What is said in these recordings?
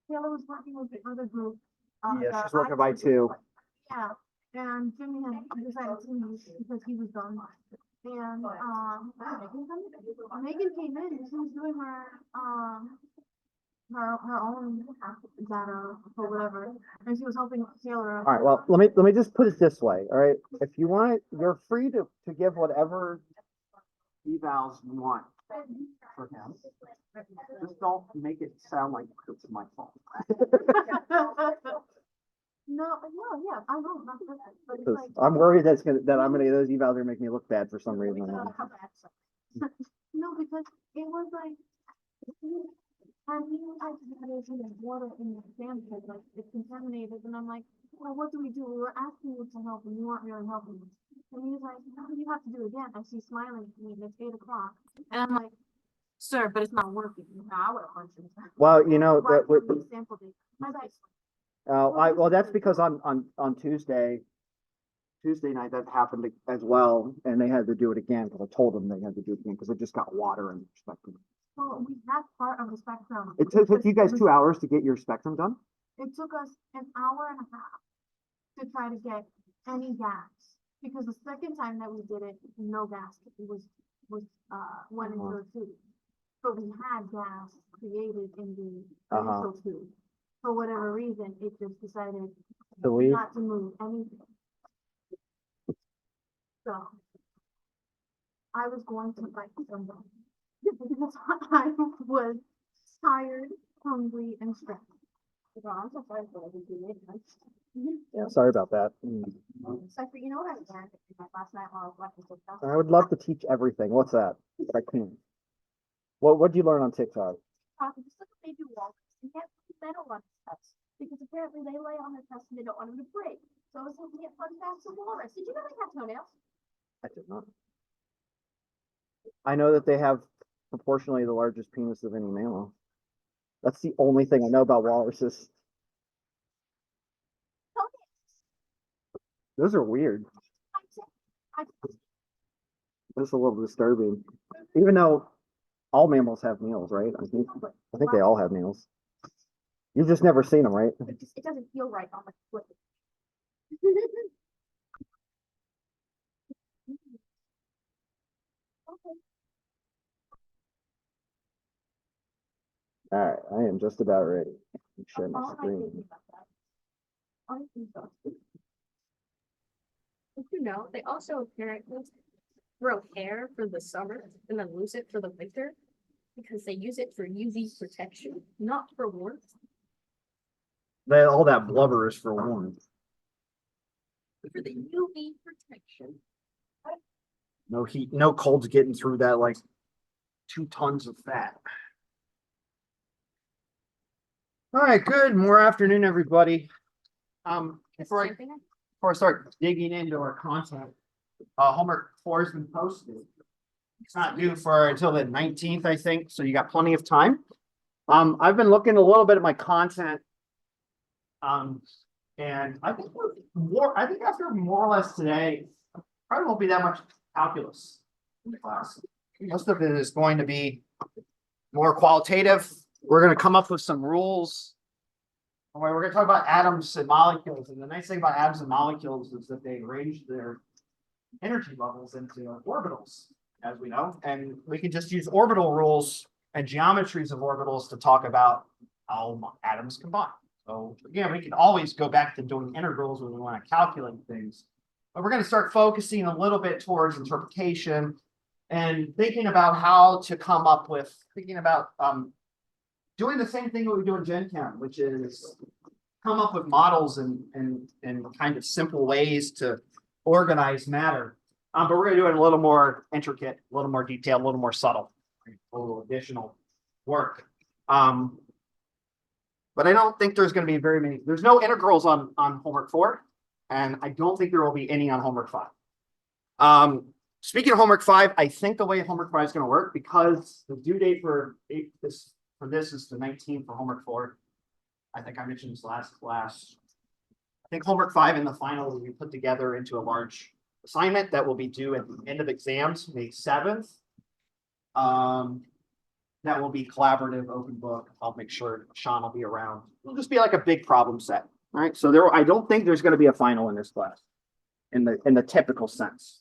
Taylor was working with the other group. Yeah, she's working by two. Yeah, and Jimmy had decided to leave because he was done. And Megan came in and she was doing her own data or whatever, and she was helping Taylor. All right, well, let me just put it this way. All right, if you want it, you're free to give whatever evals you want for him. Just don't make it sound like it's my fault. No, yeah, I know, not perfect, but it's 'Cause like, I'm worried that those evals are gonna make me look bad for some reason. no, because it was like, and he had water in the sand pit, like it's contaminated, and I'm like, well, what do? We were asking you to help, and you weren't really helping. And he was like, you have to do it again. And she's smiling at me, and it's 8 o'clock, and I'm like, sir, but it's not working. I would have punched him. Well, you know that. Sampled it. I was like, Well, that's because on Tuesday night that happened as well, and they had to do it again because I told them they had to do it again because it just got water in the spectrum. well, we had part of the spectrum. It took you guys 2 hours to get your spectrum done? It took us an hour and a half to try to get any gas, because the second time that we did it, no gas went into the tube. But we had gas created in the initial tube. For whatever reason, it just decided not to move anything. So I was going to fight somebody because I was tired, hungry, and stressed. I'm so sorry for everything. Yeah, sorry about that. So you know what I learned last night while I was watching TikTok? I would love to teach everything. What's that? But I can't. What did you learn on TikTok? Just look at baby walrus. You can't put metal on his tests because apparently they lay on their tests and they don't want them to break. So I was looking at fun facts of walrus. Did you know they have toenails? I did not. I know that they have proportionally the largest penis of any mammal. That's the only thing I know about walruses. Those are weird. That's a little disturbing. Even though all mammals have nails, right? I think they all have nails. You've just never seen them, right? It doesn't feel right on my foot. All right, I am just about ready. Share my screen. Did you know they also apparently grow hair for the summer and then lose it for the winter because they use it for UV protection, not for warmth? All that blubber is for warmth. For the UV protection. No heat, no cold's getting through that like 2 tons of fat. All right, good. More afternoon, everybody. Before I start digging into our content, homework 4 has been posted. It's not due until the 19th, I think, so you got plenty of time. I've been looking a little bit at my content, and I think after more or less today, probably won't be that much calculus in the class. Most of it is going to be more qualitative. We're going to come up with some rules. We're going to talk about atoms and molecules. And the nice thing about atoms and molecules is that they arrange their energy levels into orbitals, as we know. And we can just use orbital rules and geometries of orbitals to talk about how atoms combine. So again, we can always go back to doing integrals when we want to calculate things. But we're going to start focusing a little bit towards interpretation and thinking about how to come up with, doing the same thing that we do in Gen Chem, which is come up with models and kind of simple ways to organize matter. But we're going to do it a little more intricate, a little more detailed, a little more subtle, a little additional work. But I don't think there's going to be very many. There's no integrals on homework 4, and I don't think there will be any on homework 5. Speaking of homework 5, I think the way homework 5 is going to work, because the due date for this is the 19th for homework 4. I think I mentioned this last class. I think homework 5 and the final will be put together into a large assignment that will be due at the end of exams, May 7th. that will be collaborative, open book. I'll make sure Sean will be around. It'll just be like a big problem set. All right. So I don't think there's going to be a final in this class in the typical sense.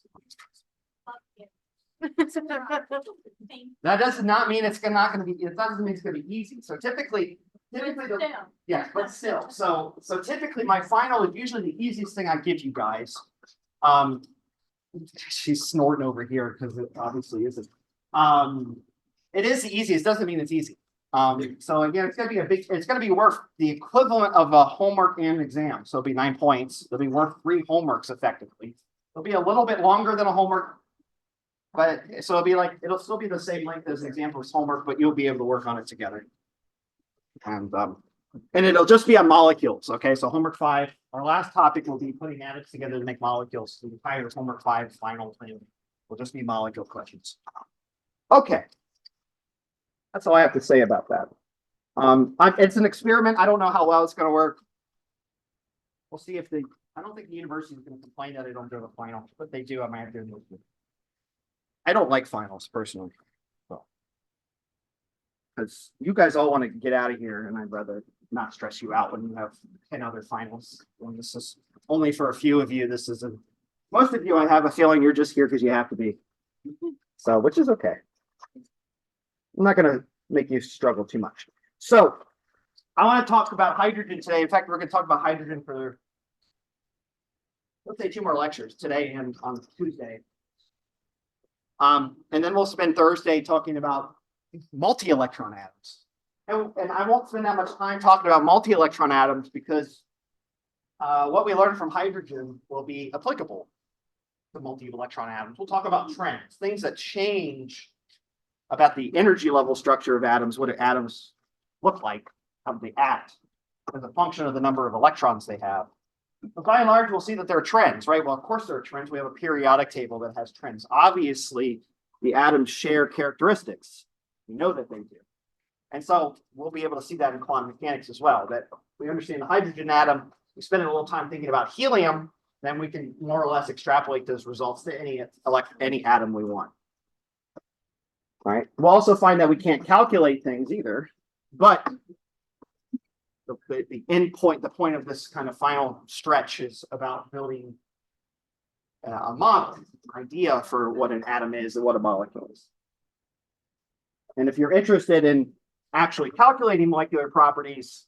That does not mean it's not going to be, it doesn't mean it's going to be easy. So typically, yeah, but still, so typically my final is usually the easiest thing I give you guys. She's snorting over here because it obviously isn't. It is the easiest, doesn't mean it's easy. So again, it's gonna be worth the equivalent of a homework and exam. So it'll be 9 points. It'll be worth 3 homeworks effectively. It'll be a little bit longer than a homework. But so it'll still be the same length as an exam for homework, but you'll be able to work on it together. And it'll just be on molecules. Okay, so homework 5, our last topic will be putting atoms together to make molecules. The entire homework 5 final thing will just be molecule questions. Okay, that's all I have to say about that. It's an experiment. I don't know how well it's going to work. We'll see if I don't think the university is going to complain that I don't do the final, but they do. I might have to do it. I don't like finals personally, because you guys all want to get out of here, and I'd rather not stress you out when you have 10 other finals. When this is only for a few of you, most of you, I have a feeling you're just here because you have to be. So, which is okay. I'm not going to make you struggle too much. So, I want to talk about hydrogen today. In fact, we're going to talk about hydrogen for, let's say, 2 more lectures today and on Tuesday. And then we'll spend Thursday talking about multi-electron atoms. And I won't spend that much time talking about multi-electron atoms because what we learned from hydrogen will be applicable to multi-electron atoms. We'll talk about trends, things that change about the energy level structure of atoms, what do atoms look like, how do they act as a function of the number of electrons they have. But by and large, we'll see that there are trends, right? Well, of course there are trends. We have a periodic table that has trends. Obviously, the atoms share characteristics. We know that they do. And so we'll be able to see that in quantum mechanics as well, that we understand the hydrogen atom, we spend a little time thinking about helium, then we can more or less extrapolate those results to any atom we want. All right. We'll also find that we can't calculate things either, but the end point, the point of this kind of final stretch is about building a model, idea for what an atom is and what a molecule is. And if you're interested in actually calculating molecular properties,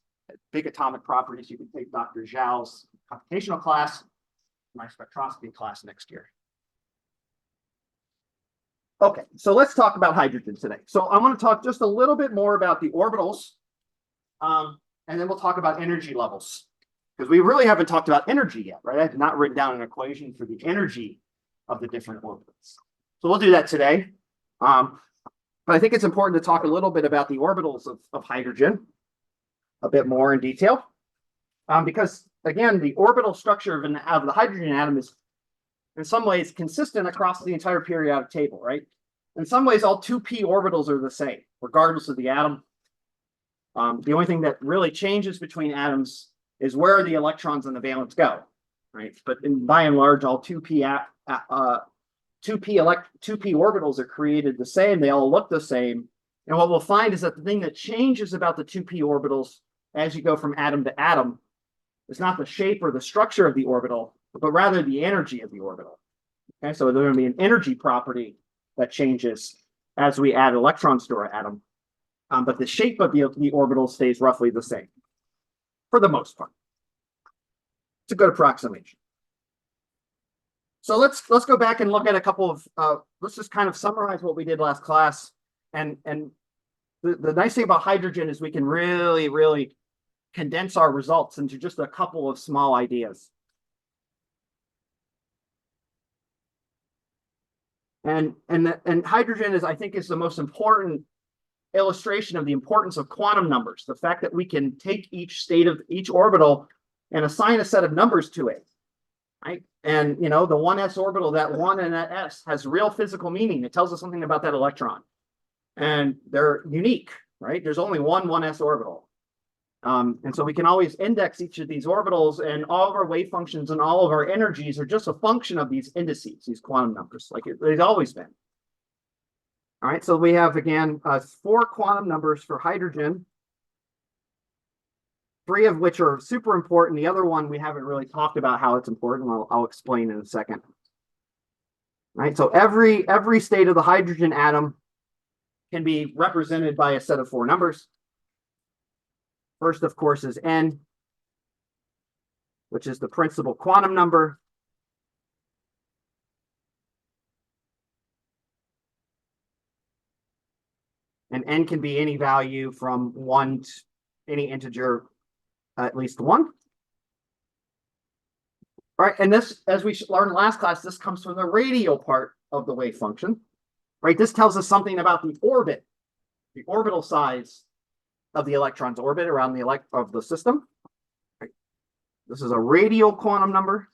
big atomic properties, you can take Dr. Zhao's computational class, my spectroscopy class next year. Okay, so let's talk about hydrogen today. So I want to talk just a little bit more about the orbitals. And then we'll talk about energy levels, because we really haven't talked about energy yet, right? I have not written down an equation for the energy of the different orbitals. So we'll do that today. But I think it's important to talk a little bit about the orbitals of hydrogen a bit more in detail. Because again, the orbital structure of the hydrogen atom is in some ways consistent across the entire periodic table, right? In some ways, all 2p orbitals are the same, regardless of the atom. The only thing that really changes between atoms is where the electrons and the valence go, right? But by and large, all 2p orbitals are created the same. They all look the same. And what we'll find is that the thing that changes about the 2p orbitals as you go from atom to atom is not the shape or the structure of the orbital, but rather the energy of the orbital. Okay, so there's going to be an energy property that changes as we add electrons to our atom. But the shape of the orbital stays roughly the same for the most part. It's a good approximation. So let's go back and look at a couple of, let's just kind of summarize what we did last class. And the nice thing about hydrogen is we can really, really condense our results into just a couple of small ideas. And hydrogen is, I think, is the most important illustration of the importance of quantum numbers. The fact that we can take each state of each orbital and assign a set of numbers to it, right? And the 1s orbital, that 1 and that s has real physical meaning. It tells us something about that electron, and they're unique, right? There's only one 1s orbital. And so we can always index each of these orbitals, and all of our wave functions and all of our energies are just a function of these indices, these quantum numbers, like they've always been. All right, so we have again 4 quantum numbers for hydrogen, 3 of which are super important. The other one we haven't really talked about how it's important. I'll explain in a second. All right, so every state of the hydrogen atom can be represented by a set of 4 numbers. First, of course, is N, which is the principal quantum number. And N can be any value from 1 to any integer, at least 1. Right, and this, as we learned last class, this comes from the radial part of the wave function. Right, this tells us something about the orbit, the orbital size of the electron's orbit around the system. Right. This is a radial quantum number.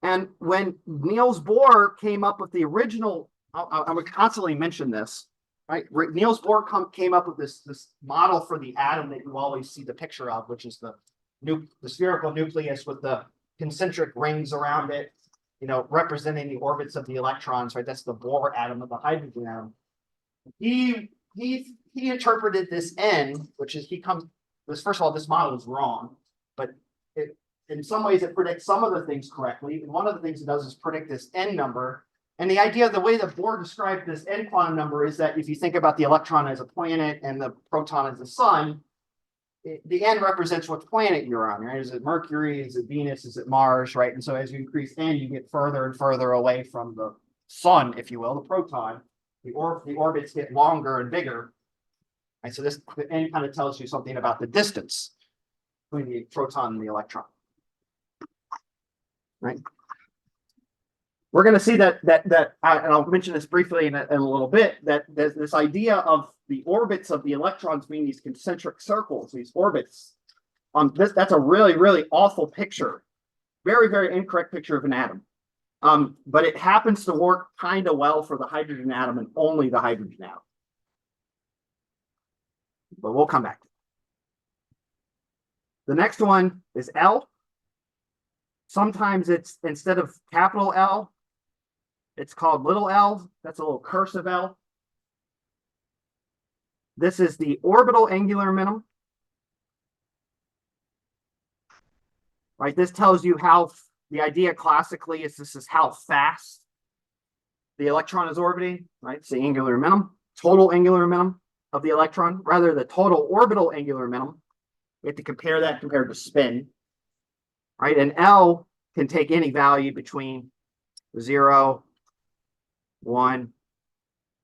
And when Niels Bohr came up with the original, I would constantly mention this, right? Niels Bohr came up with this model for the atom that you always see the picture of, which is the spherical nucleus with the concentric rings around it, you know, representing the orbits of the electrons, right? That's the Bohr atom of the hydrogen atom. He interpreted this N, which is first of all, this model is wrong, but in some ways it predicts some of the things correctly. And one of the things it does is predict this N number. And the idea, the way that Bohr described this N quantum number is that if you think about the electron as a planet and the proton as the sun, the N represents what planet you're on, right? Is it Mercury? Is it Venus? Is it Mars, right? And so as you increase N, you get further and further away from the sun, if you will, the proton. The orbits get longer and bigger. And so the N kind of tells you something about the distance between the proton and the electron. Right. We're going to see that, and I'll mention this briefly in a little bit, that there's this idea of the orbits of the electrons being these concentric circles, these orbits. That's a really, really awful picture. Very, very incorrect picture of an atom. But it happens to work kind of well for the hydrogen atom and only the hydrogen atom. But we'll come back. The next one is L. Sometimes it's, instead of capital L, it's called little l. That's a little cursive L. This is the orbital angular minimum. Right, this tells you how, the idea classically is this is how fast the electron is orbiting, right? It's the angular minimum, total angular minimum of the electron, rather the total orbital angular minimum. We have to compare that compared to spin. Right, and L can take any value between 0, 1,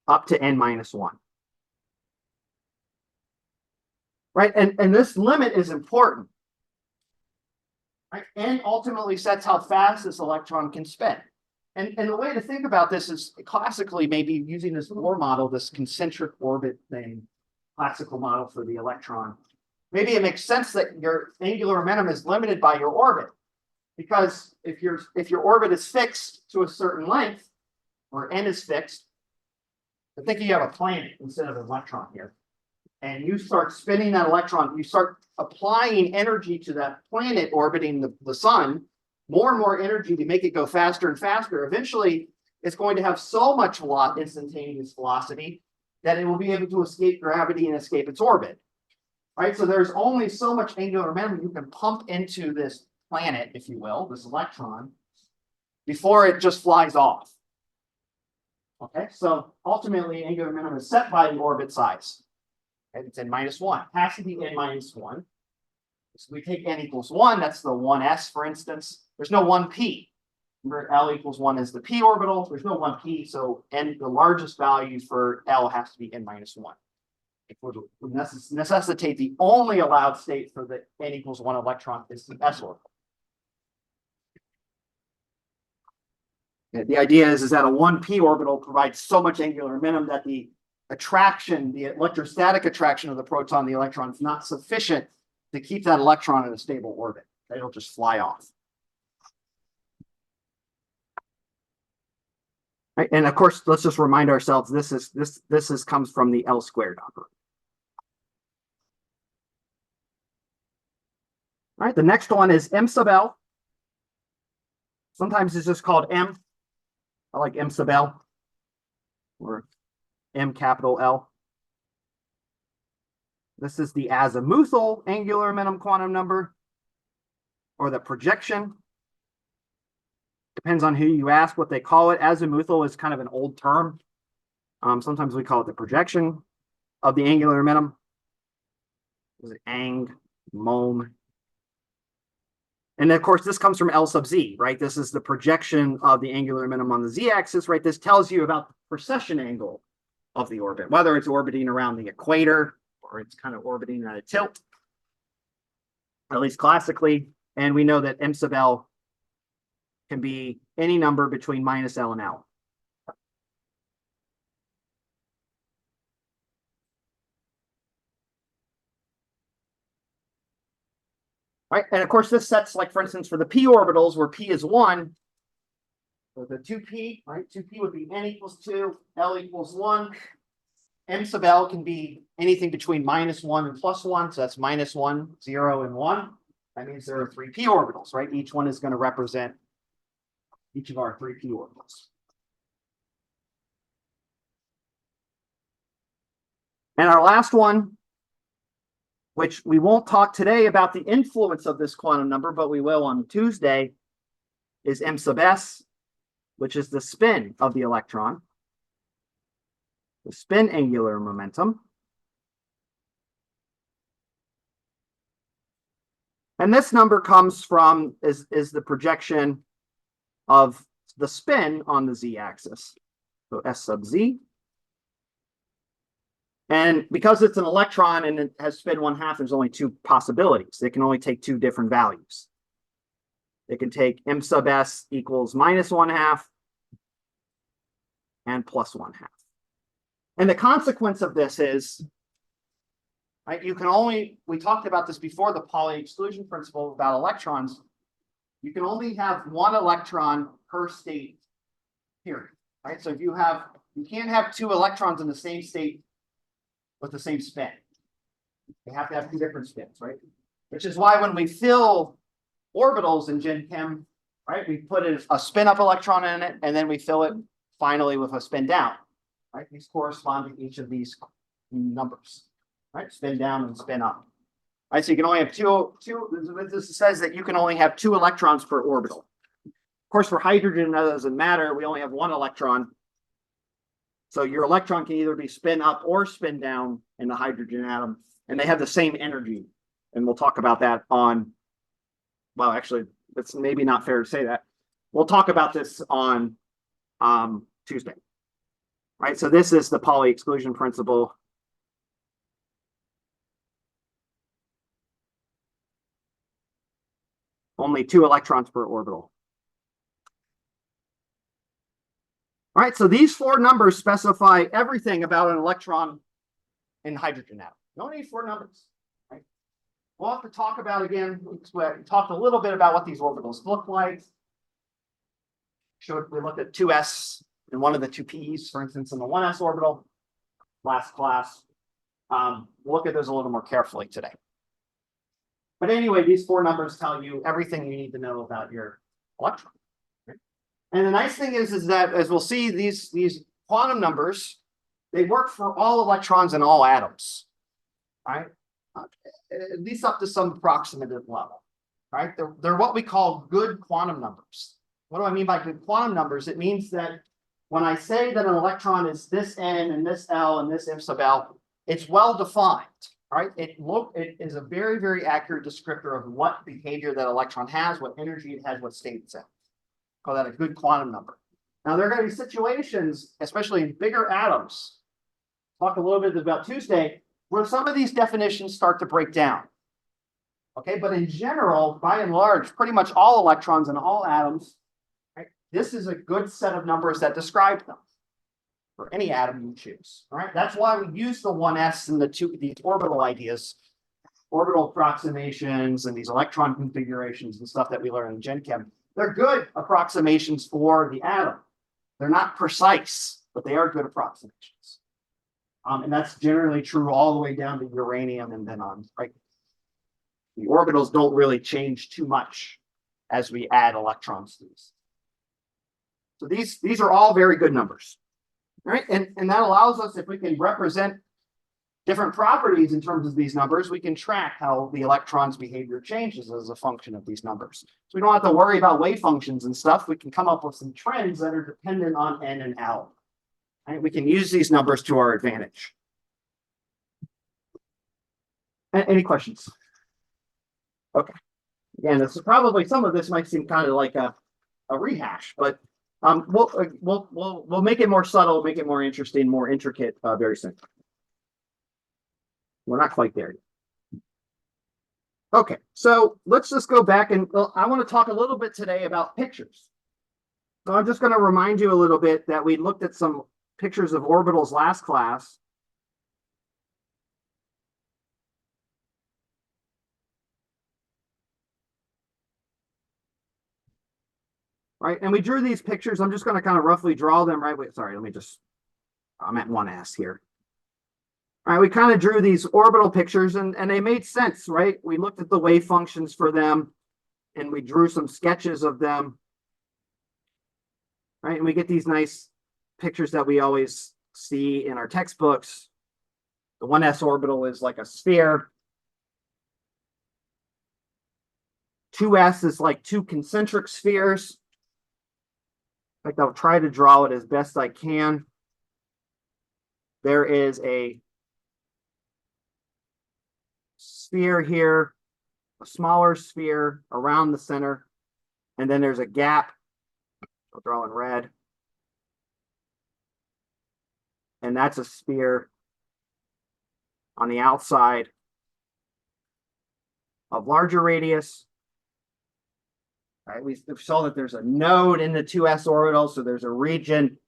up to n minus 1. Right, and this limit is important. Right, n ultimately sets how fast this electron can spin. And the way to think about this is classically maybe using this Bohr model, this concentric orbit thing, classical model for the electron. Maybe it makes sense that your angular momentum is limited by your orbit. Because if your orbit is fixed to a certain length, or n is fixed, I think you have a planet instead of an electron here. And you start spinning that electron, you start applying energy to that planet orbiting the sun, more and more energy to make it go faster and faster. Eventually, it's going to have so much instantaneous velocity that it will be able to escape gravity and escape its orbit. Right? So there's only so much angular momentum you can pump into this planet, if you will, this electron, before it just flies off. Okay, so ultimately, angular momentum is set by the orbit size. And it's n minus 1. It has to be n minus 1. So we take n equals 1, that's the 1s, for instance. There's no 1p. Remember, L equals 1 is the p orbital. There's no 1p, so n, the largest value for L has to be n minus 1. It would necessitate the only allowed state for the n equals 1 electron is the s orbital. The idea is that a 1p orbital provides so much angular momentum that the attraction, the electrostatic attraction of the proton, the electron, is not sufficient to keep that electron in a stable orbit. It'll just fly off. Right? And of course, let's just remind ourselves this comes from the L squared operator. All right, the next one is M sub L. Sometimes it's just called M. I like M sub L. or M capital L. This is the azimuthal angular minimum quantum number, or the projection. Depends on who you ask what they call it. Azimuthal is kind of an old term. Sometimes we call it the projection of the angular minimum. Is it ang, mom? And of course, this comes from L sub z, right? This is the projection of the angular minimum on the z-axis, right? This tells you about the precession angle of the orbit, whether it's orbiting around the equator or it's kind of orbiting at a tilt, at least classically. And we know that M sub L can be any number between minus L and L. Right, and of course, this sets, like, for instance, for the p orbitals, where p is 1, so the 2p, right? 2p would be n equals 2, L equals 1. M sub L can be anything between minus 1 and plus 1, so that's minus 1, 0, and 1. That means there are 3 p orbitals, right? Each one is going to represent each of our 3 p orbitals. And our last one, which we won't talk today about the influence of this quantum number, but we will on Tuesday, is M sub s, which is the spin of the electron, the spin angular momentum. And this number comes from, is the projection of the spin on the z-axis. So S sub z. And because it's an electron and it has spin 1/2, there's only 2 possibilities. They can only take 2 different values. They can take M sub s equals minus 1/2 and plus 1/2. And the consequence of this is, right, you can only, we talked about this before, the Pauli exclusion principle about electrons. You can only have 1 electron per state, period. Right? So if you can't have 2 electrons in the same state with the same spin. They have to have 2 different spins, right? Which is why when we fill orbitals in Gen Chem, right, we put a spin up electron in it, and then we fill it finally with a spin down, right? These correspond to each of these numbers, right? Spin down and spin up. Right, so you can only have two. This says that you can only have 2 electrons per orbital. Of course, for hydrogen, that doesn't matter. We only have 1 electron. So your electron can either be spin up or spin down in the hydrogen atom, and they have the same energy. And we'll talk about that on, well, actually, it's maybe not fair to say that. We'll talk about this on Tuesday. Right, so this is the Pauli exclusion principle. Only 2 electrons per orbital. All right, so these 4 numbers specify everything about an electron in hydrogen atom. You only need 4 numbers. Right? We'll have to talk about, again, we talked a little bit about what these orbitals look like. We looked at 2s and one of the 2 p's, for instance, in the 1s orbital last class. We'll look at those a little more carefully today. But anyway, these 4 numbers tell you everything you need to know about your electron. And the nice thing is that, as we'll see, these quantum numbers, they work for all electrons and all atoms, right? At least up to some approximative level, right? They're what we call good quantum numbers. What do I mean by good quantum numbers? It means that when I say that an electron is this n and this l and this m sub l, it's well defined, right? It is a very, very accurate descriptor of what behavior that electron has, what energy it has, what state it's in. Call that a good quantum number. Now, there are going to be situations, especially in bigger atoms, talk a little bit about Tuesday, where some of these definitions start to break down. Okay, but in general, by and large, pretty much all electrons and all atoms, right, this is a good set of numbers that describe them for any atom you choose. All right, that's why we use the 1s and these orbital ideas, orbital approximations, and these electron configurations and stuff that we learn in Gen Chem. They're good approximations for the atom. They're not precise, but they are good approximations. And that's generally true all the way down to uranium and then on, right? The orbitals don't really change too much as we add electrons to these. So these are all very good numbers. right? And that allows us, if we can represent different properties in terms of these numbers, we can track how the electron's behavior changes as a function of these numbers. So we don't have to worry about wave functions and stuff. We can come up with some trends that are dependent on N and L. Right? We can use these numbers to our advantage. Any questions? Okay. Again, this is probably, some of this might seem kind of like a rehash, but we'll make it more subtle, make it more interesting, more intricate very soon. We're not quite there yet. Okay, so let's just go back and I want to talk a little bit today about pictures. So I'm just going to remind you a little bit that we looked at some pictures of orbitals last class. Right, and we drew these pictures. I'm just going to kind of roughly draw them, right? Wait, sorry, let me just, I'm at 1S here. All right, we kind of drew these orbital pictures and they made sense, right? We looked at the wave functions for them and we drew some sketches of them. Right, and we get these nice pictures that we always see in our textbooks. The 1s orbital is like a sphere. 2s is like two concentric spheres. In fact, I'll try to draw it as best I can. There is a sphere here, a smaller sphere around the center, and then there's a gap. I'll draw in red. And that's a sphere on the outside of larger radius. Right, we saw that there's a node in the 2s orbital, so there's a region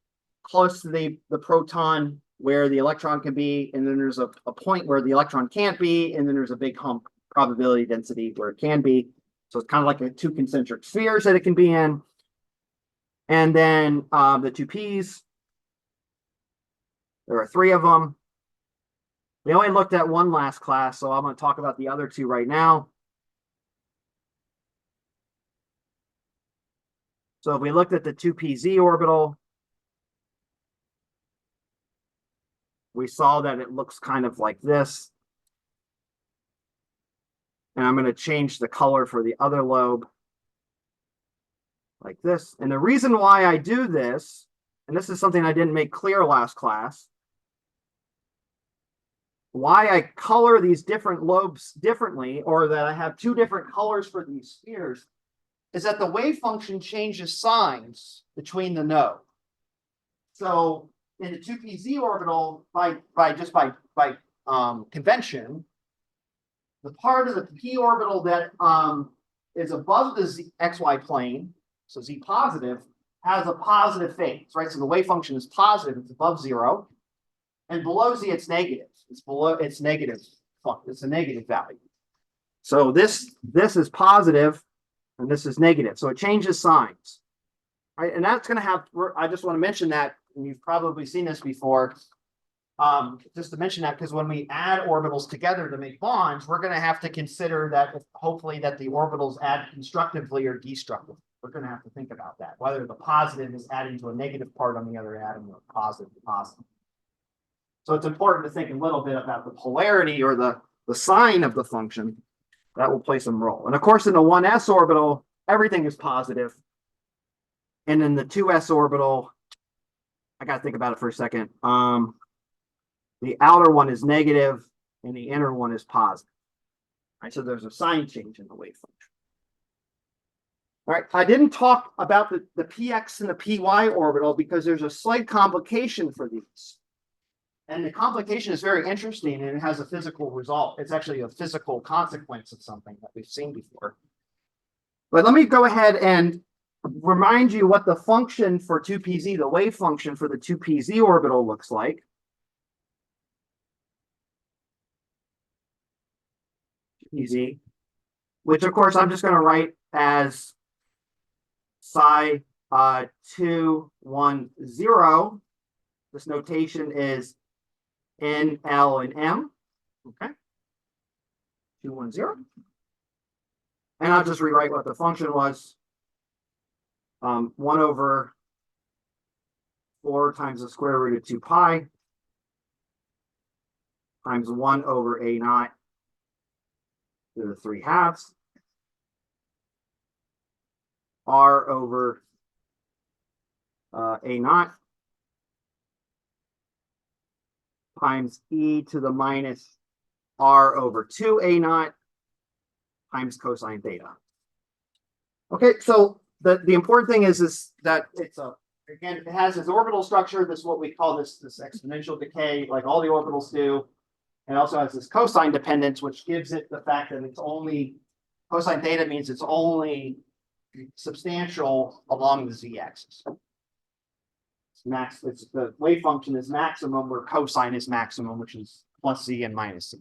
close to the proton where the electron can be, and then there's a point where the electron can't be, and then there's a big hump probability density where it can be. So it's kind of like a two concentric spheres that it can be in. And then the 2p's, there are 3 of them. We only looked at one last class, so I'm going to talk about the other 2 right now. So if we looked at the 2pz orbital, we saw that it looks kind of like this. And I'm going to change the color for the other lobe like this. And the reason why I do this, and this is something I didn't make clear last class, why I color these different lobes differently, or that I have 2 different colors for these spheres, is that the wave function changes signs between the node. So in the 2pz orbital, by convention, the part of the p orbital that is above the xy plane, so z positive, has a positive phase, right? So the wave function is positive, it's above 0, and below z it's negative. It's below, it's negative. It's a negative value. So this is positive, and this is negative. So it changes signs, right? And that's going to have. I just want to mention that, and you've probably seen this before. Just to mention that, because when we add orbitals together to make bonds, we're going to have to consider that hopefully that the orbitals add constructively or destructively. We're going to have to think about that, whether the positive is adding to a negative part on the other atom or positive to positive. So it's important to think a little bit about the polarity or the sign of the function. That will play some role. And of course, in the 1s orbital, everything is positive. And in the 2s orbital, I got to think about it for a second. The outer one is negative and the inner one is positive. All right, so there's a sign change in the wave function. All right, I didn't talk about the px and the py orbital because there's a slight complication for these. And the complication is very interesting and it has a physical result. It's actually a physical consequence of something that we've seen before. But let me go ahead and remind you what the function for 2pz, the wave function for the 2pz orbital looks like. Pz, which of course I'm just going to write as psi 2, 1, 0. This notation is N, L, and M. Okay. 2, 1, 0. And I'll just rewrite what the function was. 1/4 4 times the square root of 2 pi times 1 over a naught to the 3 halves r over a naught times e to the minus r over 2 a naught times cosine theta. Okay, so the important thing is that it's a, again, it has this orbital structure. This is what we call this exponential decay, like all the orbitals do. And it also has this cosine dependence, which gives it the fact that it's only, cosine theta means it's only substantial along the z-axis. It's the wave function is maximum where cosine is maximum, which is plus z and minus z.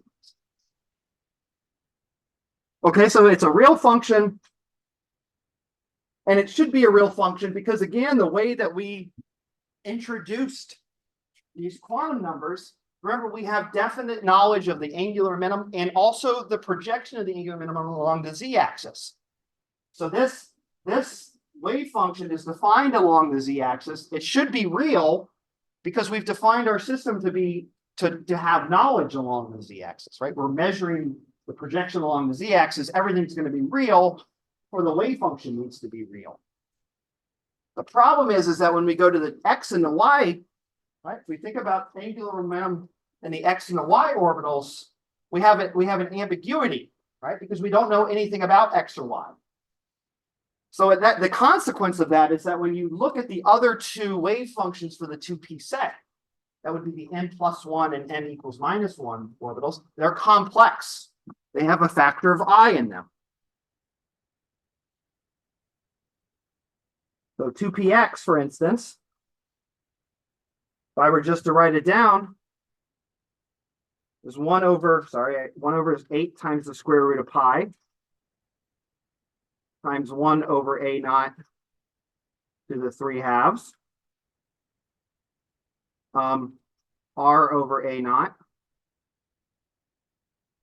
Okay, so it's a real function. And it should be a real function because, again, the way that we introduced these quantum numbers, remember, we have definite knowledge of the angular minimum and also the projection of the angular minimum along the z-axis. So this wave function is defined along the z-axis. It should be real because we've defined our system to have knowledge along the z-axis, right? We're measuring the projection along the z-axis. Everything's going to be real, or the wave function needs to be real. The problem is that when we go to the x and the y, right? If we think about angular momentum and the x and the y orbitals, we have an ambiguity, right? Because we don't know anything about x or y. So the consequence of that is that when you look at the other two wave functions for the 2p set, that would be the n+1 and n=-1 orbitals. They're complex. They have a factor of I in them. So 2px, for instance, if I were just to write it down, is 1 over 8 times the square root of pi times 1 over a naught to the 3 halves r over a naught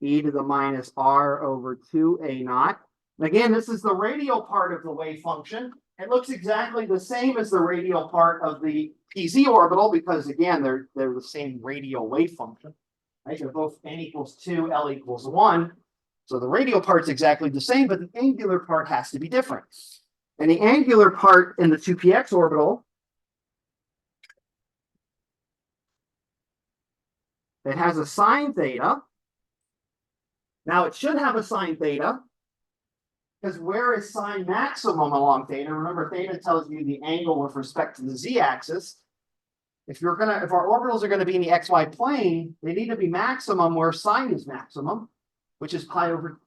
e to the minus r over 2 a naught. And again, this is the radial part of the wave function. It looks exactly the same as the radial part of the pz orbital because, again, they're the same radial wave function. Right? They're both n=2, l=1. So the radial part's exactly the same, but the angular part has to be different. And the angular part in the 2px orbital, it has a sine theta. Now it should have a sine theta, because where is sine maximum along theta? Remember, theta tells you the angle with respect to the z-axis. If our orbitals are going to be in the xy plane, they need to be maximum where sine is maximum, which is pi over,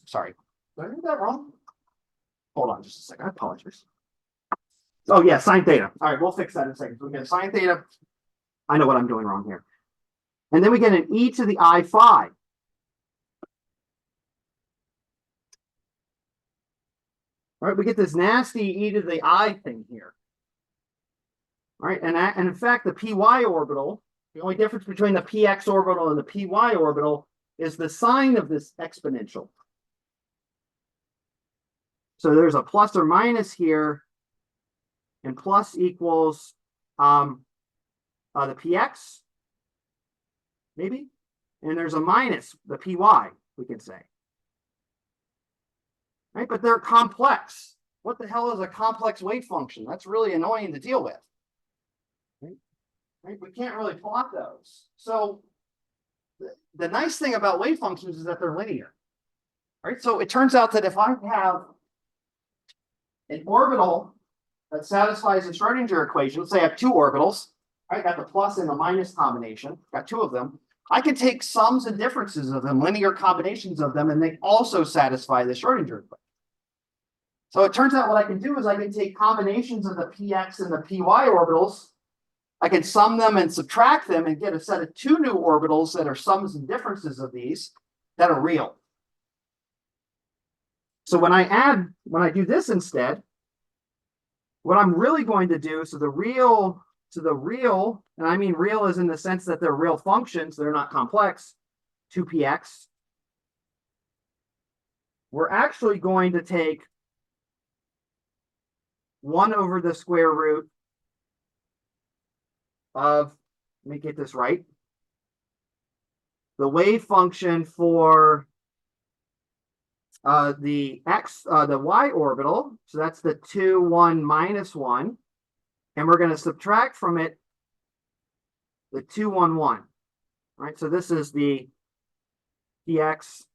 sorry, did I do that wrong? Hold on just a second, I apologize. Oh yeah, sine theta. All right, we'll fix that in a second. So we get sine theta. I know what I'm doing wrong here. And then we get an e to the I phi. All right, we get this nasty e to the I thing here. All right, and in fact, the py orbital, the only difference between the px orbital and the py orbital is the sign of this exponential. So there's a plus or minus here, and plus equals the px, maybe, and there's a minus, the py, we can say. Right, but they're complex. What the hell is a complex wave function? That's really annoying to deal with. Right? We can't really plot those. So the nice thing about wave functions is that they're linear. Right? So it turns out that if I have an orbital that satisfies the Schrodinger equation, let's say I have two orbitals, I got the plus and the minus combination, got two of them. I can take sums and differences of them, linear combinations of them, and they also satisfy the Schrodinger equation. So it turns out what I can do is I can take combinations of the px and the py orbitals. I can sum them and subtract them and get a set of two new orbitals that are sums and differences of these that are real. So when I do this instead, what I'm really going to do, so the real, and I mean real is in the sense that they're real functions, they're not complex, 2px, we're actually going to take 1 over the square root of, let me get this right. The wave function for the y orbital, so that's the 2, 1, -1, and we're going to subtract from it the 2, 1, 1. Right, so this is the px,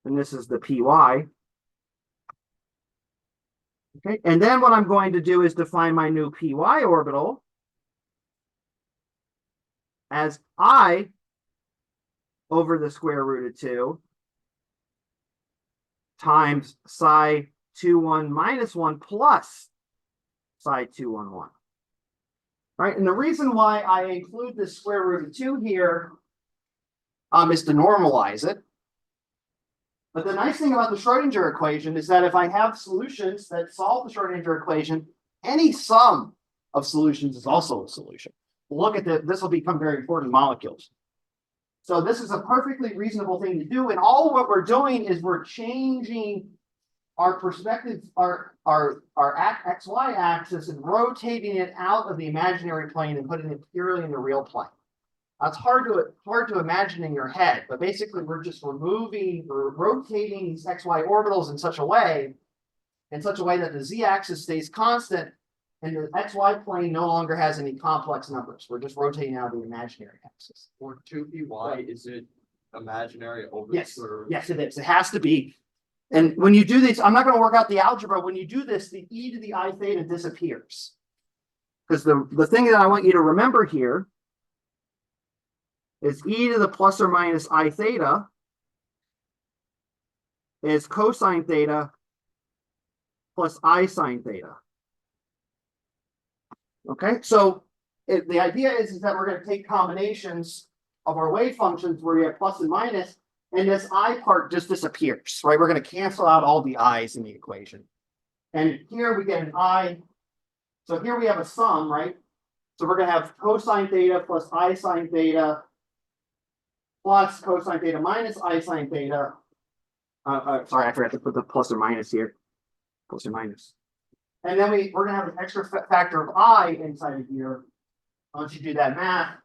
and this is the py. Okay, and then what I'm going to do is define my new py orbital as I over the square root of 2 times psi 2, 1, -1 plus psi 2, 1, 1. Right, and the reason why I include the square root of 2 here is to normalize it. But the nice thing about the Schrodinger equation is that if I have solutions that solve the Schrodinger equation, any sum of solutions is also a solution. Look at this will become very important in molecules. So this is a perfectly reasonable thing to do. And all what we're doing is we're changing our perspective, our XY axis, and rotating it out of the imaginary plane and putting it purely in the real plane. It's hard to imagine in your head, but basically we're just rotating these XY orbitals in such a way that the Z-axis stays constant and the XY plane no longer has any complex numbers. We're just rotating out of the imaginary axis. For 2py, is it imaginary over? Yes, yes, it is. It has to be. And when you do this, I'm not going to work out the algebra. When you do this, the e to the I theta disappears. Because the thing that I want you to remember here is e to the plus or minus I theta is cosine theta plus I sine theta. Okay, so the idea is that we're going to take combinations of our wave functions where you have plus and minus, and this I part just disappears, right? We're going to cancel out all the i's in the equation. And here we get an I. So here we have a sum, right? So we're going to have cosine theta plus I sine theta plus cosine theta minus I sine theta. Sorry, I forgot to put the plus or minus here. Plus or minus. And then we're going to have an extra factor of I inside of here. Once you do that math,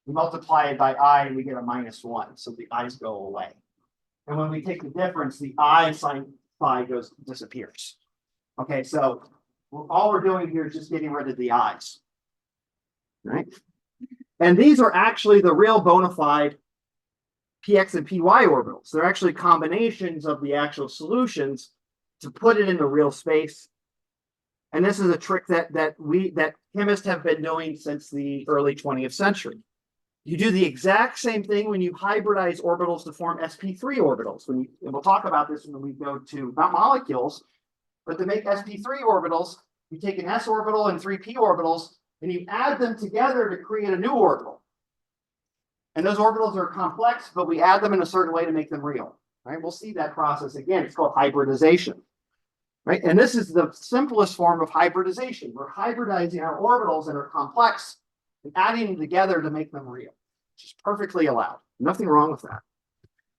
we multiply it by I and we get a -1. So the i's go away. And when we take the difference, the I sine phi disappears. Okay, so all we're doing here is just getting rid of the i's. Right? And these are actually the real bona fide px and py orbitals. They're actually combinations of the actual solutions to put it in the real space. And this is a trick that chemists have been doing since the early 20th century. You do the exact same thing when you hybridize orbitals to form sp3 orbitals. And we'll talk about this when we go to not molecules, but to make sp3 orbitals, you take an s orbital and 3p orbitals, and you add them together to create a new orbital. And those orbitals are complex, but we add them in a certain way to make them real. Right? We'll see that process again. It's called hybridization. Right? And this is the simplest form of hybridization. We're hybridizing our orbitals that are complex and adding them together to make them real, which is perfectly allowed. Nothing wrong with that.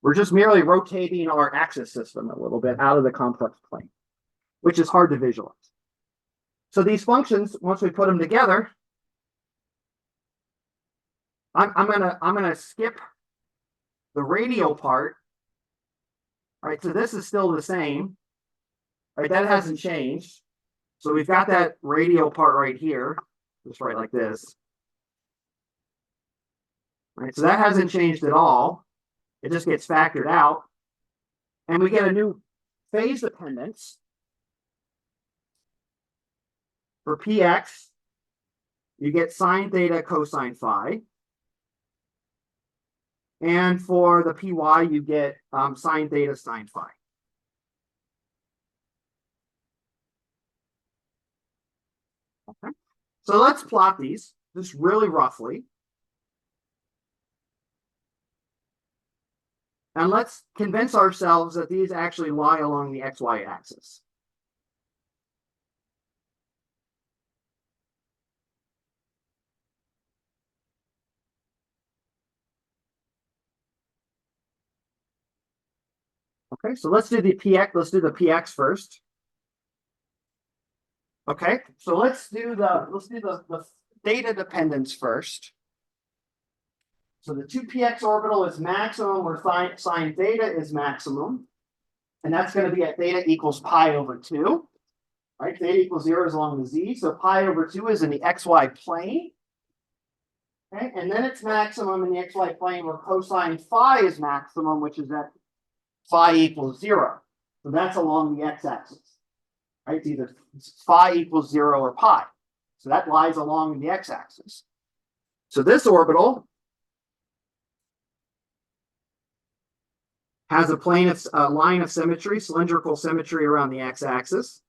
We're just merely rotating our axis system a little bit out of the complex plane, which is hard to visualize. So these functions, once we put them together, I'm gonna skip the radial part. All right, so this is still the same. Right, that hasn't changed. So we've got that radial part right here. Just write like this. Right, so that hasn't changed at all. It just gets factored out. And we get a new phase dependence. For px, you get sine theta cosine phi. And for the py, you get sine theta sine phi. Okay. So let's plot these just really roughly. And let's convince ourselves that these actually lie along the XY axis. Okay, so let's do the PX. Let's do the PX first. Okay, so let's do the theta dependence first. So the 2px orbital is maximum where sine theta is maximum. And that's going to be at theta equals pi over 2. Right? Theta equals 0 is along the z. So pi over 2 is in the xy plane. Okay? And then it's maximum in the xy plane where cosine phi is maximum, which is at phi equals 0. So that's along the x-axis. Right? It's either phi equals 0 or pi. So that lies along the x-axis. So this orbital has a plane of line of symmetry, cylindrical symmetry around the x-axis.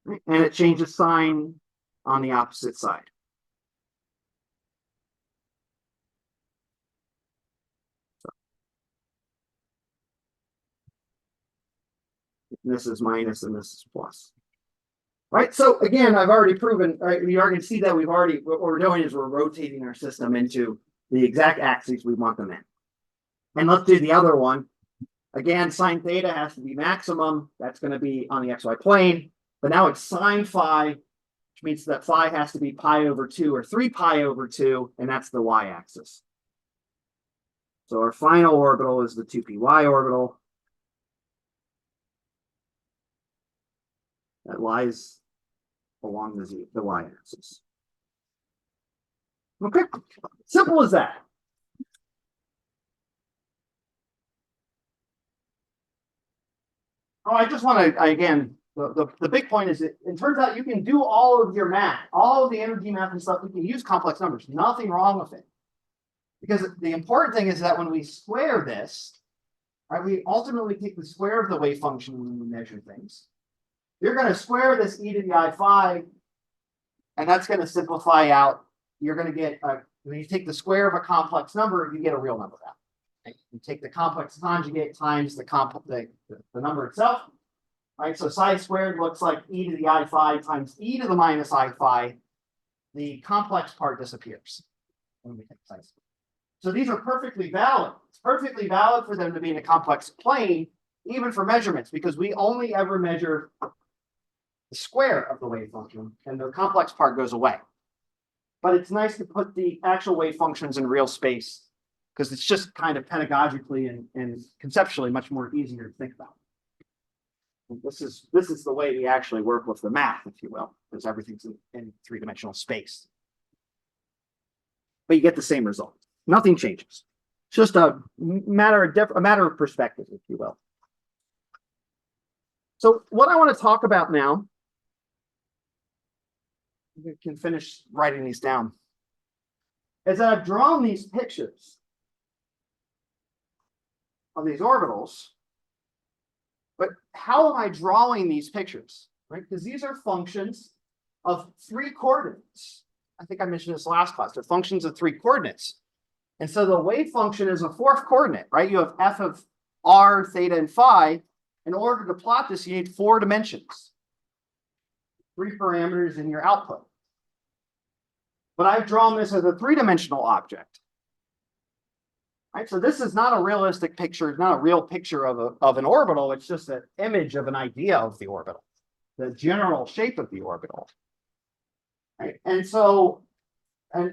And it changes sign on the opposite side. This is minus and this is plus. Right. So again, I've already proven, right, we already see that what we're doing is we're rotating our system into the exact axes we want them in. And let's do the other one. Again, sine theta has to be maximum. That's going to be on the xy plane. But now it's sine phi, which means that phi has to be pi over 2 or 3 pi over 2, and that's the y-axis. So our final orbital is the 2py orbital. That lies along the y-axis. Okay, simple as that. Oh, I just want to, again, the big point is that it turns out you can do all of your math, all of the energy math and stuff. You can use complex numbers. Nothing wrong with it. Because the important thing is that when we square this, right, we ultimately take the square of the wave function when we measure things. You're going to square this e to the I5, and that's going to simplify out. You're going to get, when you take the square of a complex number, you get a real number out. You take the complex conjugate times the number itself. Right, so psi squared looks like e to the I5 times e to the minus I5. The complex part disappears when we take psi squared. So these are perfectly valid. It's perfectly valid for them to be in a complex plane, even for measurements, because we only ever measure the square of the wave function, and the complex part goes away. But it's nice to put the actual wave functions in real space, because it's just kind of pedagogically and conceptually much more easier to think about. And this is the way we actually work with the math, if you will, because everything's in three-dimensional space. But you get the same result. Nothing changes. It's just a matter of perspective, if you will. So what I want to talk about now, we can finish writing these down, is that I've drawn these pictures of these orbitals. But how am I drawing these pictures? Right? Because these are functions of 3 coordinates. I think I mentioned this last class. They're functions of 3 coordinates. And so the wave function is a 4th coordinate, right? You have f of r, theta, and phi. In order to plot this, you need 4 dimensions, 3 parameters in your output. But I've drawn this as a 3-dimensional object. Right, so this is not a realistic picture, it's not a real picture of an orbital, it's just an image of an idea of the orbital, the general shape of the orbital. Right? And so,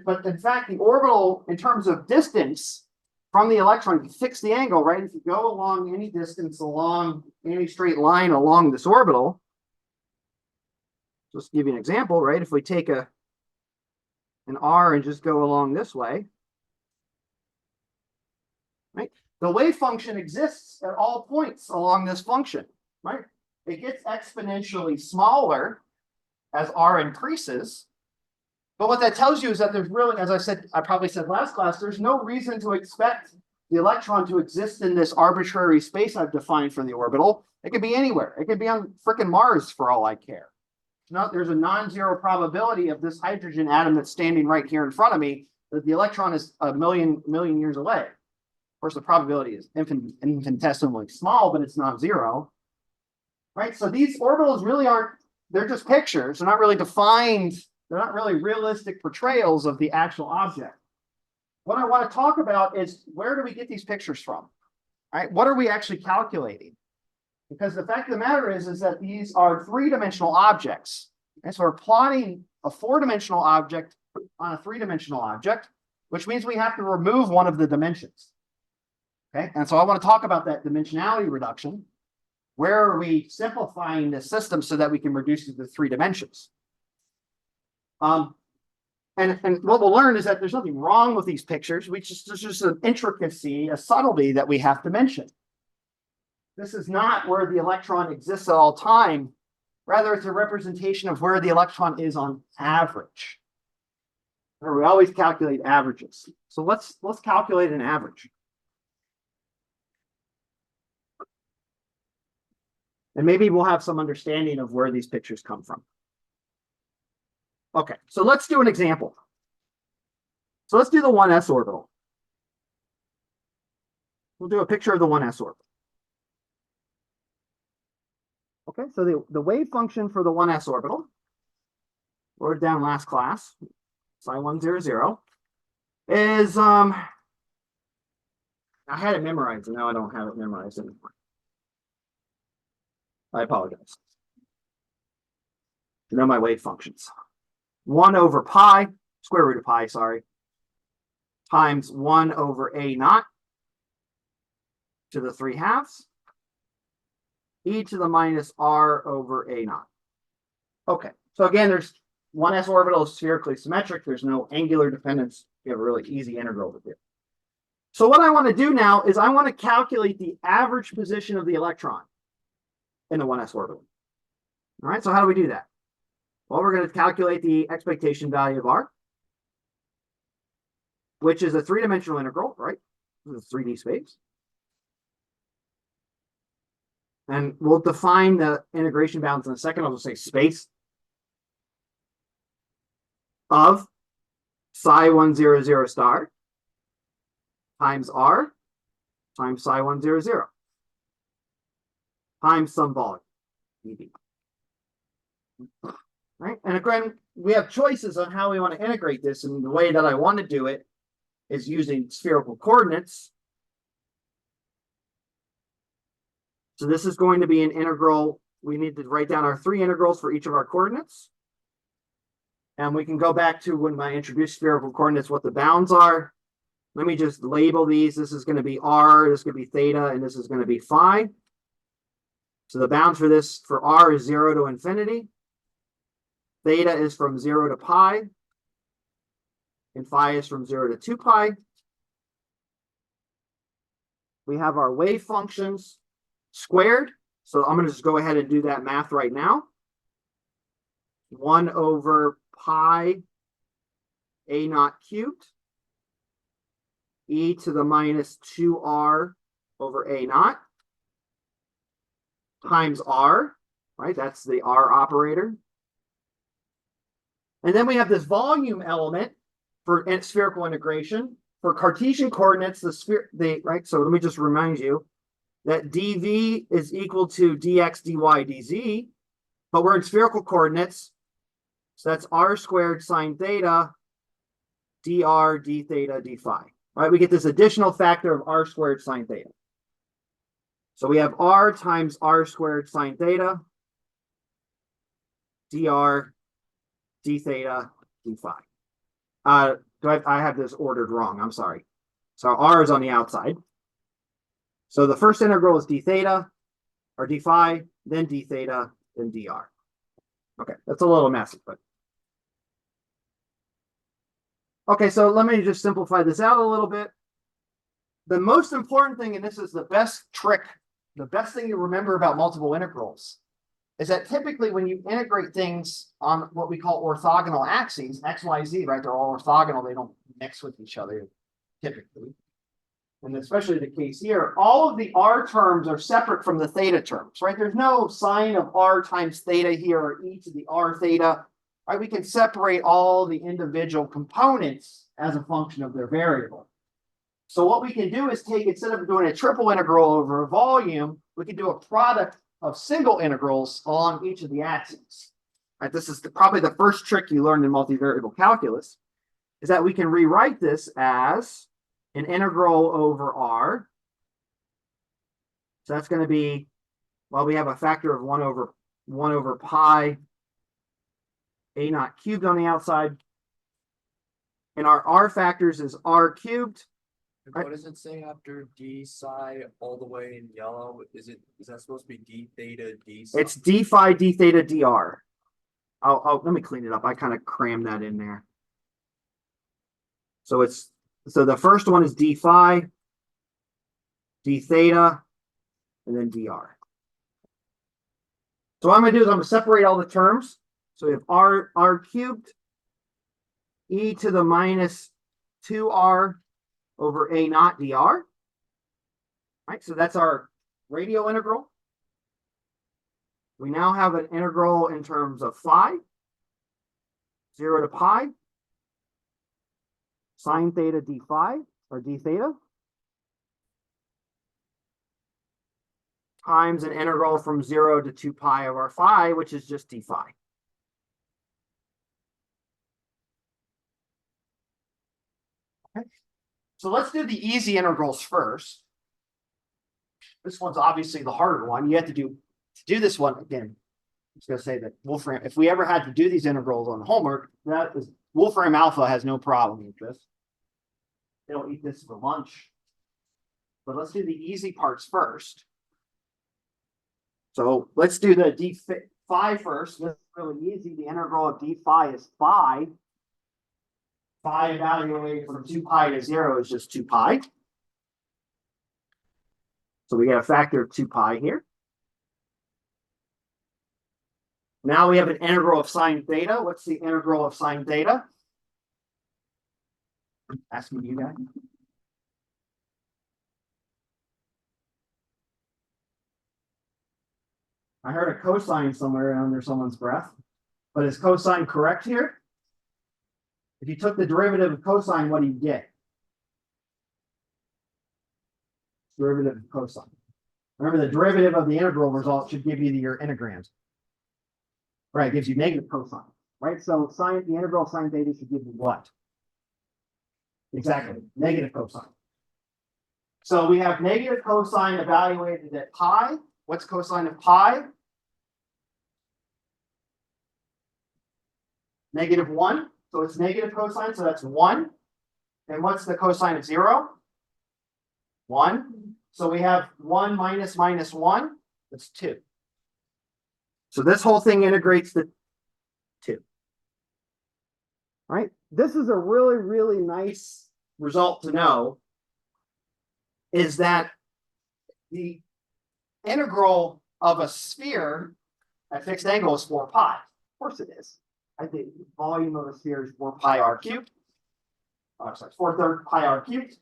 but in fact, the orbital, in terms of distance from the electron, you fix the angle, right? If you go along any distance along any straight line along this orbital, just to give you an example, right? If we take an R and just go along this way, right? The wave function exists at all points along this function, right? It gets exponentially smaller as R increases. But what that tells you is that there's really, as I said, I probably said last class, there's no reason to expect the electron to exist in this arbitrary space I've defined for the orbital. It could be anywhere. It could be on frickin' Mars for all I care. There's a non-zero probability of this hydrogen atom that's standing right here in front of me that the electron is a million years away. Of course, the probability is infinitesimally small, but it's not zero. Right? So these orbitals really aren't, they're just pictures. They're not really defined. They're not really realistic portrayals of the actual object. What I want to talk about is, where do we get these pictures from? Right? What are we actually calculating? Because the fact of the matter is that these are 3-dimensional objects. And so we're plotting a 4-dimensional object on a 3-dimensional object, which means we have to remove one of the dimensions. Okay, and so I want to talk about that dimensionality reduction. Where are we simplifying the system so that we can reduce it to 3 dimensions? And what we'll learn is that there's nothing wrong with these pictures. There's just an intricacy, a subtlety that we have to mention. This is not where the electron exists at all time. Rather, it's a representation of where the electron is on average. We always calculate averages. So let's calculate an average. And maybe we'll have some understanding of where these pictures come from. Okay, so let's do an example. So let's do the 1s orbital. We'll do a picture of the 1s orbital. Okay, so the wave function for the 1s orbital, wrote it down last class, psi100, is, I had it memorized, and now I don't have it memorized anymore. I apologize. You know my wave functions. 1 over pi, square root of pi, sorry, times 1 over a naught to the 3/2 e to the minus r over a naught. Okay, so again, there's 1s orbital is spherically symmetric. There's no angular dependence. You have a really easy integral to do. So what I want to do now is I want to calculate the average position of the electron in the 1s orbital. All right, so how do we do that? Well, we're going to calculate the expectation value of r, which is a 3-dimensional integral, right? This is 3D space. And we'll define the integration bounds in a second. I'll just say space of psi100 star times r times psi100 times some volume, dV. Right? And again, we have choices on how we want to integrate this, and the way that I want to do it is using spherical coordinates. So this is going to be an integral. We need to write down our 3 integrals for each of our coordinates. And we can go back to when I introduced spherical coordinates, what the bounds are. Let me just label these. This is going to be r, this is going to be theta, and this is going to be phi. So the bounds for this, for r, is 0 to infinity. Theta is from 0 to pi. And phi is from 0 to 2 pi. We have our wave functions squared. So I'm going to just go ahead and do that math right now. 1 over pi a naught cubed e to the minus 2r over a naught times r, right? That's the r operator. And then we have this volume element for spherical integration. For Cartesian coordinates, right? So let me just remind you that dv is equal to dx, dy, dz, but we're in spherical coordinates. So that's r squared sine theta, dr, d theta, d phi. Right? We get this additional factor of r squared sine theta. So we have r times r squared sine theta, dr, d theta, d phi. I have this ordered wrong. I'm sorry. So r is on the outside. So the first integral is d theta, or d phi, then d theta, then dr. Okay, that's a little messy, but. Okay, so let me just simplify this out a little bit. The most important thing, and this is the best trick, the best thing to remember about multiple integrals, is that typically when you integrate things on what we call orthogonal axes, x, y, z, right? They're all orthogonal. They don't mix with each other typically. And especially the case here, all of the r terms are separate from the theta terms, right? There's no sine of r times theta here or e to the r theta, right? We can separate all the individual components as a function of their variable. So what we can do is take, instead of doing a triple integral over a volume, we can do a product of single integrals along each of the axes. Right? This is probably the first trick you learned in multivariable calculus, is that we can rewrite this as an integral over r. So that's going to be, well, we have a factor of 1 over pi A naught cubed on the outside. And our R factors is R cubed. And what does it say after d psi all the way in yellow? Is that supposed to be d theta d psi? It's d phi, d theta, dr. Let me clean it up. I kind of crammed that in there. So the first one is d phi, d theta, and then dr. So what I'm going to do is I'm going to separate all the terms. So we have r cubed, e to the minus 2r over a naught dr. Right, so that's our radial integral. We now have an integral in terms of phi, 0 to pi, sine theta d phi, or d theta, times an integral from 0 to 2 pi of our phi, which is just d phi. Okay. So let's do the easy integrals first. This one's obviously the harder one. You have to do this one again. I was going to say that Wolfram, if we ever had to do these integrals on homework, that is Wolfram Alpha has no problem with this. They'll eat this for lunch. But let's do the easy parts first. So let's do the d phi first. This is really easy. The integral of d phi is phi. Phi evaluated from 2 pi to 0 is just 2 pi. So we get a factor of 2 pi here. Now we have an integral of sine theta. What's the integral of sine theta? Asking you guys. I heard a cosine somewhere under someone's breath, but is cosine correct here? If you took the derivative of cosine, what do you get? Derivative of cosine. Remember, the derivative of the integral result should give you your integrand. Right, it gives you negative cosine. Right, so the integral of sine theta should give you what? Exactly, negative cosine. So we have negative cosine evaluated at pi. What's cosine of pi? -1. So it's negative cosine, so that's 1. And what's the cosine of 0? 1. So we have 1 minus minus 1. That's 2. So this whole thing integrates to 2. Right? This is a really, really nice result to know, is that the integral of a sphere at fixed angle is 4 pi. Of course it is. I think the volume of a sphere is 4 pi r cubed. Oh, sorry, 4/3 pi r cubed.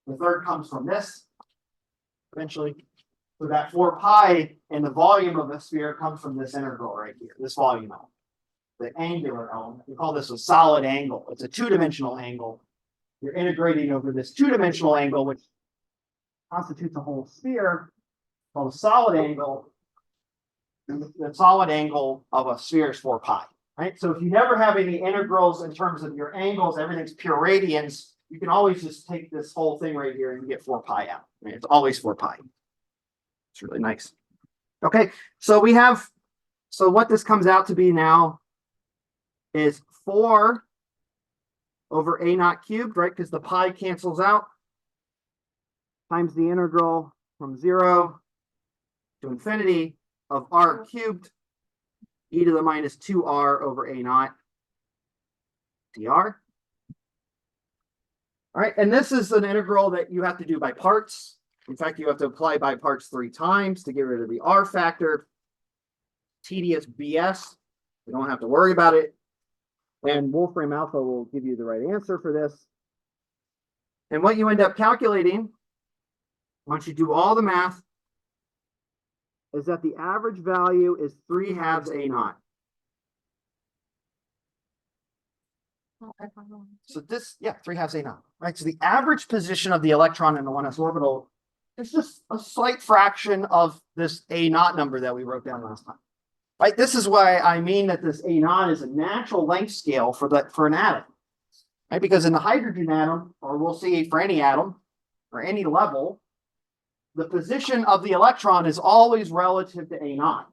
The third comes from this eventually. So that 4 pi and the volume of a sphere comes from this integral right here, this volume element, the angular element. We call this a solid angle. It's a 2-dimensional angle. You're integrating over this 2-dimensional angle, which constitutes a whole sphere, called a solid angle. And the solid angle of a sphere is 4 pi. Right? So if you never have any integrals in terms of your angles, everything's pure radians, you can always just take this whole thing right here and you get 4 pi out. Right? It's always 4 pi. It's really nice. Okay, so what this comes out to be now is 4 over a naught cubed, right? Because the pi cancels out, times the integral from 0 to infinity of r cubed e to the minus 2r over a naught dr. All right, and this is an integral that you have to do by parts. In fact, you have to apply by parts 3 times to get rid of the r factor. Tedious BS. We don't have to worry about it. And Wolfram Alpha will give you the right answer for this. And what you end up calculating, once you do all the math, is that the average value is 3/2 a naught. So this, 3/2 a naught, right? So the average position of the electron in the 1s orbital is just a slight fraction of this a naught number that we wrote down last time. Right? This is why I mean that this a naught is a natural length scale for an atom. Right? Because in the hydrogen atom, or we'll see for any atom or any level, the position of the electron is always relative to a naught.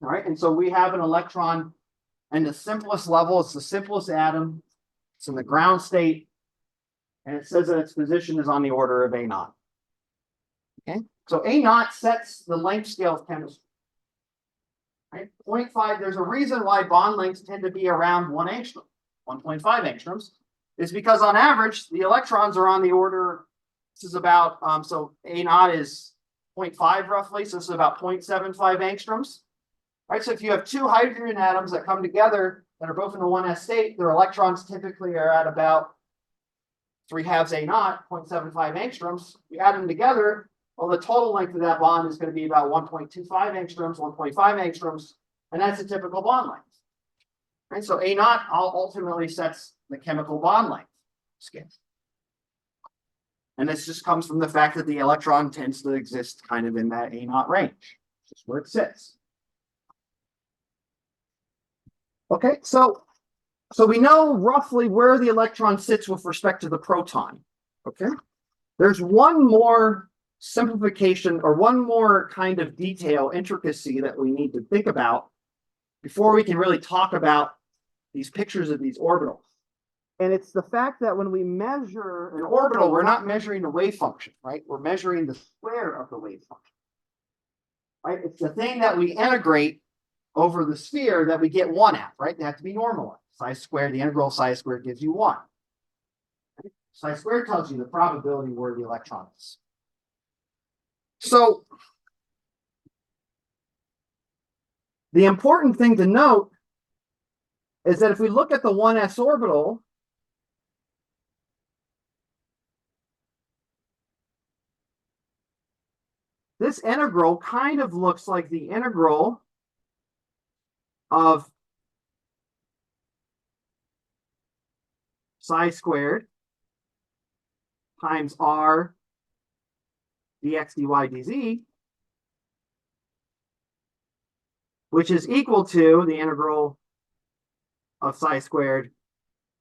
All right, and so we have an electron And the simplest level, it's the simplest atom. It's in the ground state. And it says that its position is on the order of A naught. Okay, so A naught sets the length scale of chemistry. Right? 0.5, there's a reason why bond lengths tend to be around 1 angstrom, 1.5 angstroms, is because on average, the electrons are on the order, this is about, so A naught is 0.5 roughly, so this is about 0.75 angstroms. Right, so if you have two hydrogen atoms that come together that are both in the 1s state, their electrons typically are at about 3/2 A naught, 0.75 angstroms. You add them together, well, the total length of that bond is going to be about 1.25 angstroms, 1.5 angstroms, and that's a typical bond length. Right, so A naught ultimately sets the chemical bond length scale. And this just comes from the fact that the electron tends to exist kind of in that A naught range, just where it sits. Okay, so we know roughly where the electron sits with respect to the proton. Okay, there's one more simplification or one more kind of detail, intricacy that we need to think about before we can really talk about these pictures of these orbitals. And it's the fact that when we measure an orbital, we're not measuring the wave function, right? We're measuring the square of the wave function. Right? It's the thing that we integrate over the sphere that we get 1 at, right? They have to be normalized. Psi squared, the integral of psi squared gives you 1. Right? Psi squared tells you the probability where the electron is. So the important thing to note is that if we look at the 1s orbital, this integral kind of looks like the integral of psi squared times r dx dy dz, which is equal to the integral of psi squared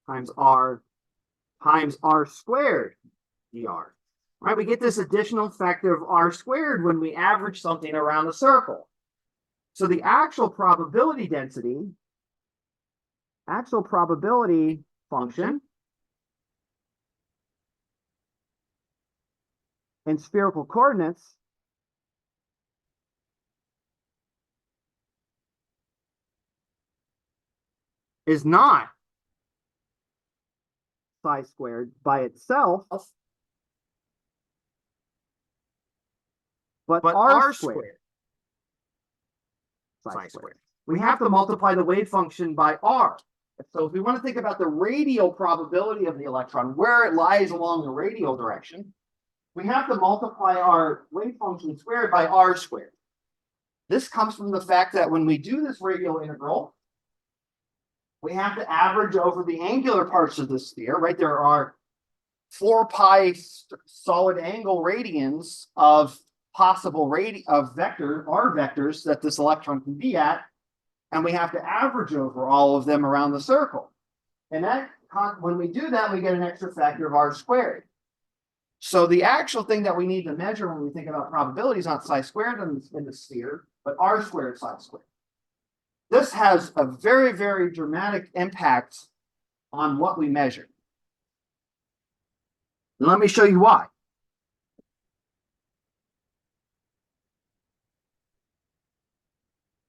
times r squared dr. Right? We get this additional factor of r squared when we average something around the circle. So the actual probability density, actual probability function in spherical coordinates is not psi squared by itself, but r squared. Psi squared. We have to multiply the wave function by r. So if we want to think about the radial probability of the electron, where it lies along the radial direction, we have to multiply our wave function squared by r squared. This comes from the fact that when we do this radial integral, we have to average over the angular parts of the sphere, right? There are 4 pi solid angle radians of possible vector r vectors that this electron can be at, and we have to average over all of them around the circle. And that, when we do that, we get an extra factor of r squared. So the actual thing that we need to measure when we think about probability is not psi squared in the sphere, but r squared psi squared. This has a very, very dramatic impact on what we measure. And let me show you why.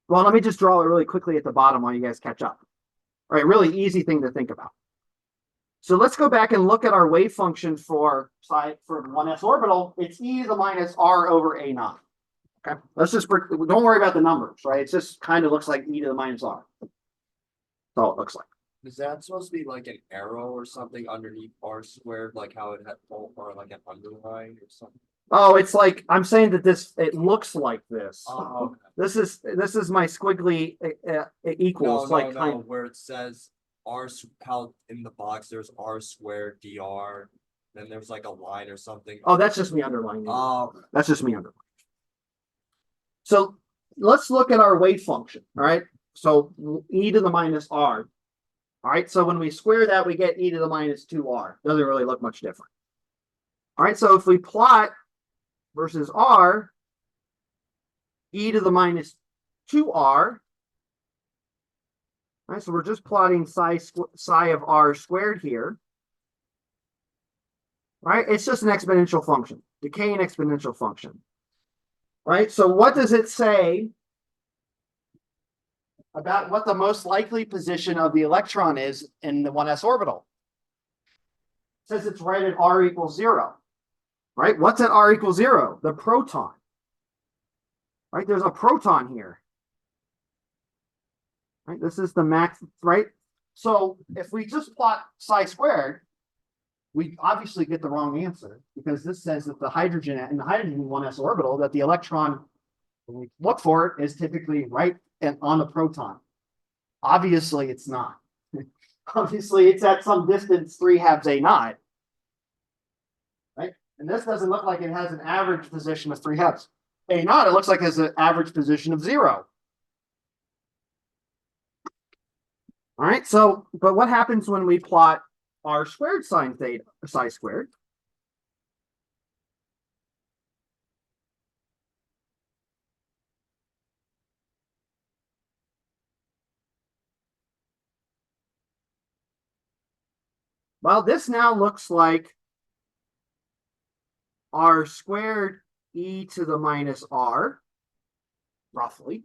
Well, let me just draw it really quickly at the bottom while you guys catch up. All right, really easy thing to think about. So let's go back and look at our wave function for 1s orbital. It's e to the minus r over a naught. Okay, let's just, don't worry about the numbers, right? It just kind of looks like e to the minus r. That's all it looks like. Is that supposed to be like an arrow or something underneath r squared, like how it had, or like an underline or something? Oh, it's like, I'm saying that it looks like this. Oh, okay. This is my squiggly equals, No, where it says how in the box there's r squared dr, then there's like a line or something. Oh, that's just me underlining. Oh, That's just me underlining. So let's look at our wave function. All right. So e to the minus r. All right. So when we square that, we get e to the minus 2r. Doesn't really look much different. All right. So if we plot versus r, e to the minus 2r. Right, so we're just plotting psi of r squared here. Right, it's just an exponential function, decaying exponential function. Right, so what does it say about what the most likely position of the electron is in the 1s orbital? It says it's right at r equals 0. Right, what's at r equals 0? The proton. Right, there's a proton here. Right, this is the max, right? So if we just plot psi squared, we obviously get the wrong answer because this says that the hydrogen in the hydrogen 1s orbital, that the electron, when we look for it, is typically right and on the proton. Obviously, it's not. Obviously, it's at some distance 3 halves a naught. Right? And this doesn't look like it has an average position of 3 halves a naught. It looks like it has an average position of 0. All right, so, but what happens when we plot r squared sine theta, psi squared? Well, this now looks like r squared e to the minus r, roughly.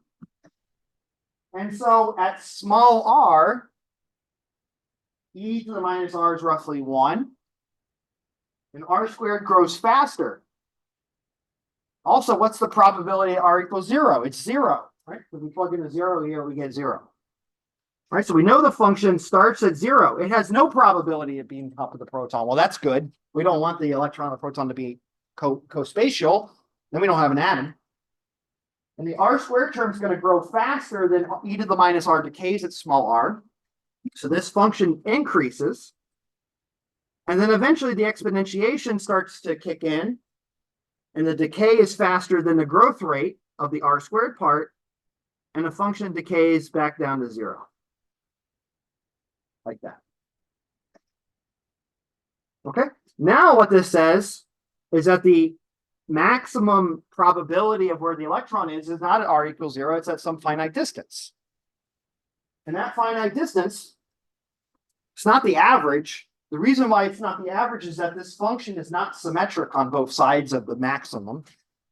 And so at small r, e to the minus r is roughly 1. And r squared grows faster. Also, what's the probability r equals 0? It's 0, right? If we plug in a 0 here, we get 0. Right, so we know the function starts at 0. It has no probability of being top of the proton. Well, that's good. We don't want the electron or proton to be co-spatial. Then we don't have an atom. And the r squared term is going to grow faster than e to the minus r decays at small r. So this function increases. And then eventually the exponentiation starts to kick in. And the decay is faster than the growth rate of the r squared part. And the function decays back down to 0. Like that. Okay. Now what this says is that the maximum probability of where the electron is not at r equals 0. It's at some finite distance. And that finite distance, it's not the average. The reason why it's not the average is that this function is not symmetric on both sides of the maximum.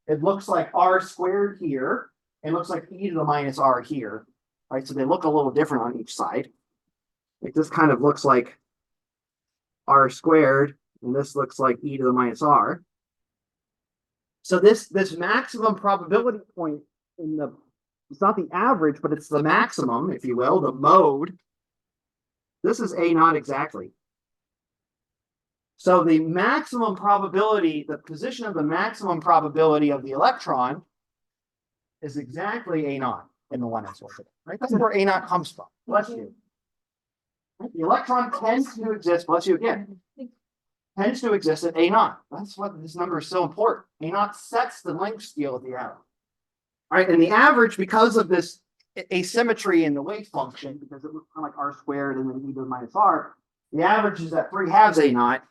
It looks like r squared here. It looks like e to the minus r here. Right? So they look a little different on each side. Like this kind of looks like r squared, and this looks like e to the minus r. So this maximum probability point in the, it's not the average, but it's the maximum, if you will, the mode. This is a naught exactly. So the maximum probability, the position of the maximum probability of the electron is exactly a naught in the 1s orbital. Right? That's where a naught comes from. Bless you. The electron tends to exist, bless you again, tends to exist at a naught. That's what this number is so important. A naught sets the length scale of the atom. All right, and the average, because of this asymmetry in the wave function, because it looks kind of like r squared and then e to the minus r, the average is at 3 halves a naught.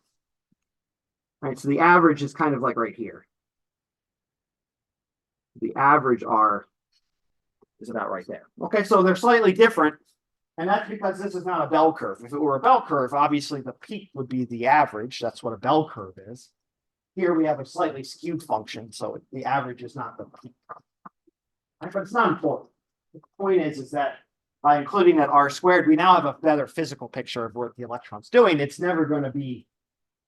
All right, so the average is kind of like right here. The average r is about right there. Okay, so they're slightly different. And that's because this is not a bell curve. If it were a bell curve, obviously the peak would be the average. That's what a bell curve is. Here we have a slightly skewed function, so the average is not the peak. Right? But it's not important. The point is that by including that r squared, we now have a better physical picture of what the electron's doing. It's never going to be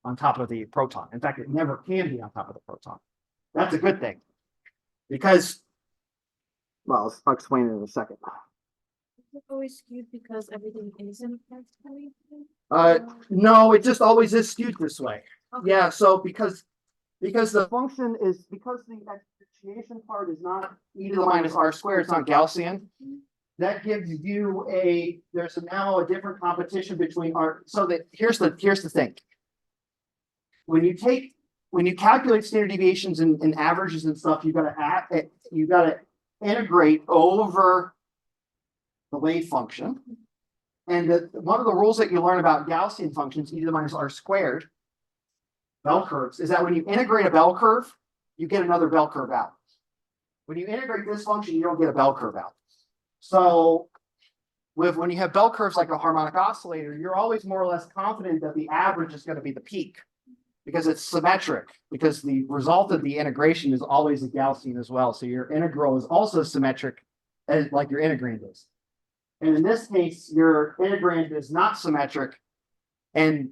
on top of the proton. In fact, it never can be on top of the proton. That's a good thing. Because, well, I'll explain it in a second. Is it always skewed because everything is in coming? No, it just always is skewed this way. Okay. Yeah, so because the function is, because the exponentiation part is not e to the minus r squared, it's not Gaussian. That gives you there's now a different competition between r. So that here's the thing. When you calculate standard deviations and averages and stuff, you gotta integrate over the wave function. And one of the rules that you learn about Gaussian functions, e to the minus r squared, bell curves, is that when you integrate a bell curve, you get another bell curve out. When you integrate this function, you don't get a bell curve out. So when you have bell curves like a harmonic oscillator, you're always more or less confident that the average is going to be the peak because it's symmetric, because the result of the integration is always a Gaussian as well. So your integral is also symmetric as like your integrand is. And in this case, your integrand is not symmetric, and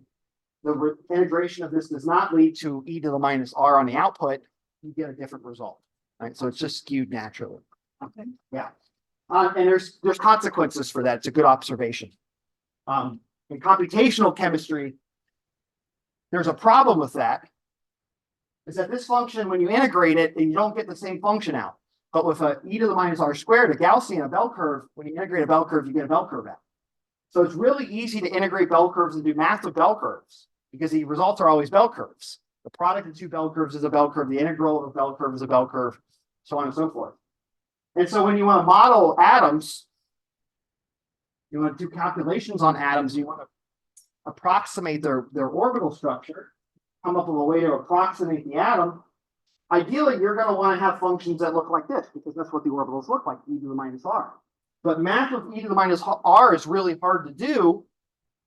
the integration of this does not lead to e to the minus r on the output. You get a different result, right? So it's just skewed naturally. Okay. Yeah. And there's consequences for that. It's a good observation. In computational chemistry, there's a problem with that. Is that this function, when you integrate it, you don't get the same function out. But with a e to the minus r squared, a Gaussian, a bell curve, when you integrate a bell curve, you get a bell curve out. So it's really easy to integrate bell curves and do math with bell curves because the results are always bell curves. The product of two bell curves is a bell curve. The integral of a bell curve is a bell curve, so on and so forth. And so when you want to model atoms, you want to do calculations on atoms, you want to approximate their orbital structure, come up with a way to approximate the atom. Ideally, you're going to want to have functions that look like this because that's what the orbitals look like, e to the minus r. But math with e to the minus r is really hard to do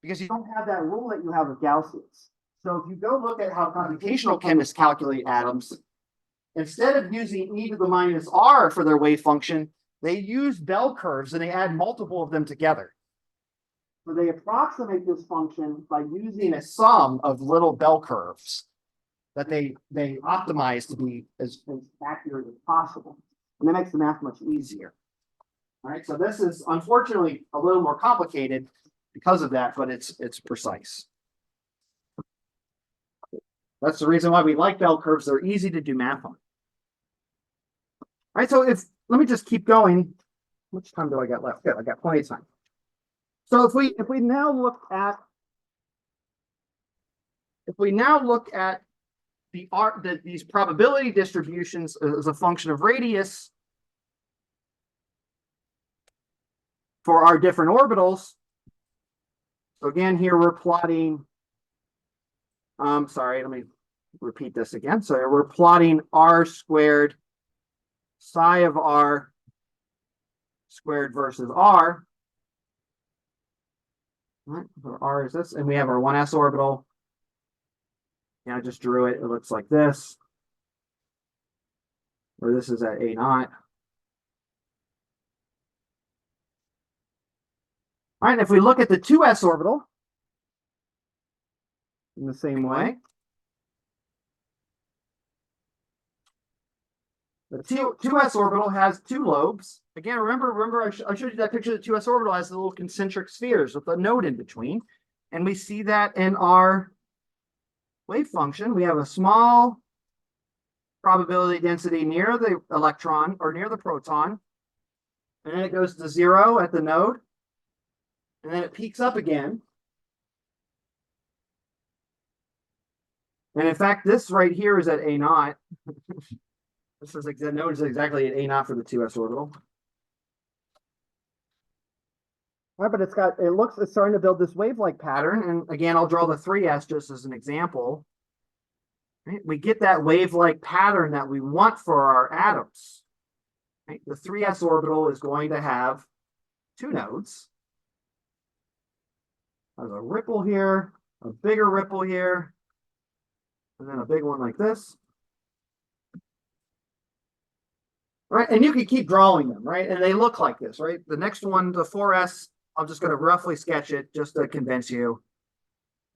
because you don't have that rule that you have with Gaussians. So if you go look at how computational chemists calculate atoms, instead of using e to the minus r for their wave function, they use bell curves and they add multiple of them together. So they approximate this function by using a sum of little bell curves that they optimize to be as accurate as possible. And that makes the math much easier. All right, so this is unfortunately a little more complicated because of that, but it's precise. That's the reason why we like bell curves. They're easy to do math on. All right, so let me just keep going. How much time do I got left? Good, I got plenty of time. So if we now look at these probability distributions as a function of radius for our different orbitals. So again, here we're plotting. Sorry, let me repeat this again. So we're plotting r squared psi of r squared versus r. All right, so r is this, and we have our 1s orbital. Yeah, I just drew it. It looks like this. Or this is at a naught. All right, and if we look at the 2s orbital in the same way, the 2s orbital has two lobes. Again, remember I showed you that picture. The 2s orbital has the little concentric spheres with a node in between. And we see that in our wave function. We have a small probability density near the electron or near the proton. And then it goes to 0 at the node. And then it peaks up again. And in fact, this right here is at a naught. This is the node is exactly at a naught for the 2s orbital. All right, but it's starting to build this wave-like pattern. And again, I'll draw the 3s just as an example. Right? We get that wave-like pattern that we want for our atoms. Right? The 3s orbital is going to have two nodes. There's a ripple here, a bigger ripple here, and then a big one like this. Right, and you can keep drawing them, right? And they look like this, right? The next one, the 4s, I'm just going to roughly sketch it just to convince you.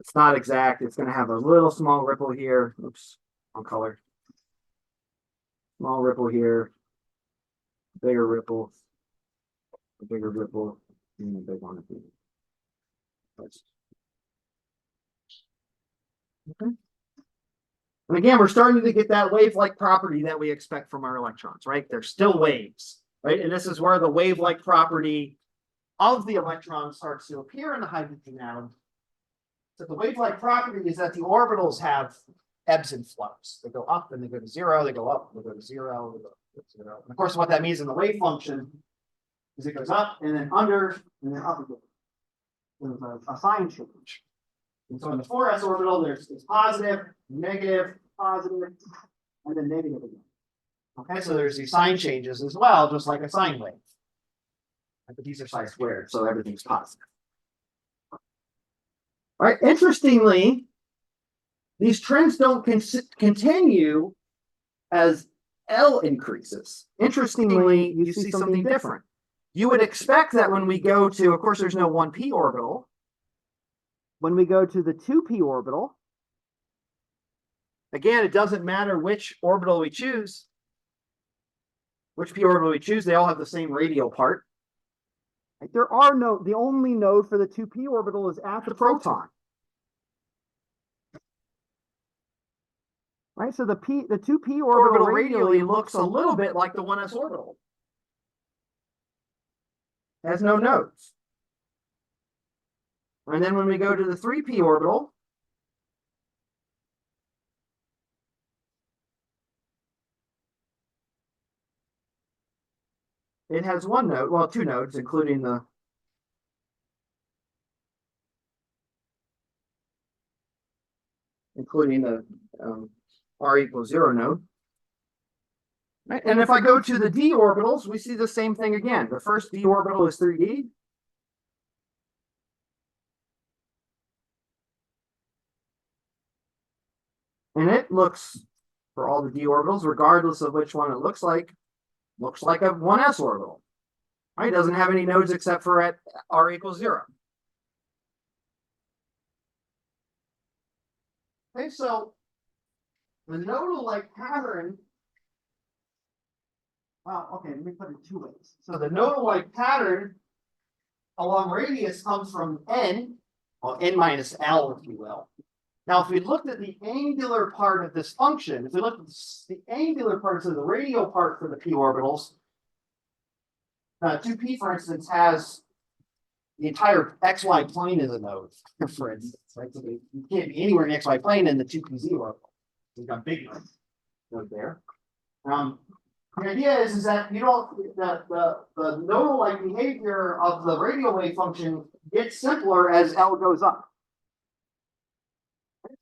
It's not exact. It's going to have a little small ripple here. Oops, wrong color. Small ripple here, bigger ripple, a bigger ripple, and a big one at the end. Okay. And again, we're starting to get that wave-like property that we expect from our electrons, right? They're still waves, right? And this is where the wave-like property of the electron starts to appear in the hydrogen atom. So the wave-like property is that the orbitals have ebbs and flows. They go up and they go to 0, they go up, they go to 0, they go to 0. And of course, what that means in the wave function is it goes up and then under and then up again. There's a sign change. And so in the 4s orbital, there's positive, negative, positive, and then negative again. Okay, so there's these sign changes as well, just like a sine wave. But these are psi squared, so everything's positive. All right, interestingly, these trends don't continue as L increases. Interestingly, you see something different. You would expect that when we go to, of course, there's no 1p orbital. When we go to the 2p orbital, again, it doesn't matter which orbital we choose, which p orbital we choose, they all have the same radial part. Right? The only node for the 2p orbital is at the proton. Right, so the 2p orbital radially looks a little bit like the 1s orbital. Has no nodes. And then when we go to the 3p orbital, it has one node, well, two nodes, including the r equals 0 node. Right? And if I go to the d orbitals, we see the same thing again. The first d orbital is 3d. And it looks, for all the d orbitals, regardless of which one it looks like a 1s orbital. Right? It doesn't have any nodes except for at r equals 0. Okay, so the nodal-like pattern, okay, let me put it two ways. So the nodal-like pattern along radius comes from n, well, n minus L, if you will. Now, if we looked at the angular part of this function, if we looked at the angular parts of the radial part for the p orbitals, 2p, for instance, has the entire xy plane as a node, for instance, right? So you can't be anywhere in the xy plane in the 2p orbital. We've got big node there. The idea is that you don't the nodal-like behavior of the radial wave function gets simpler as L goes up.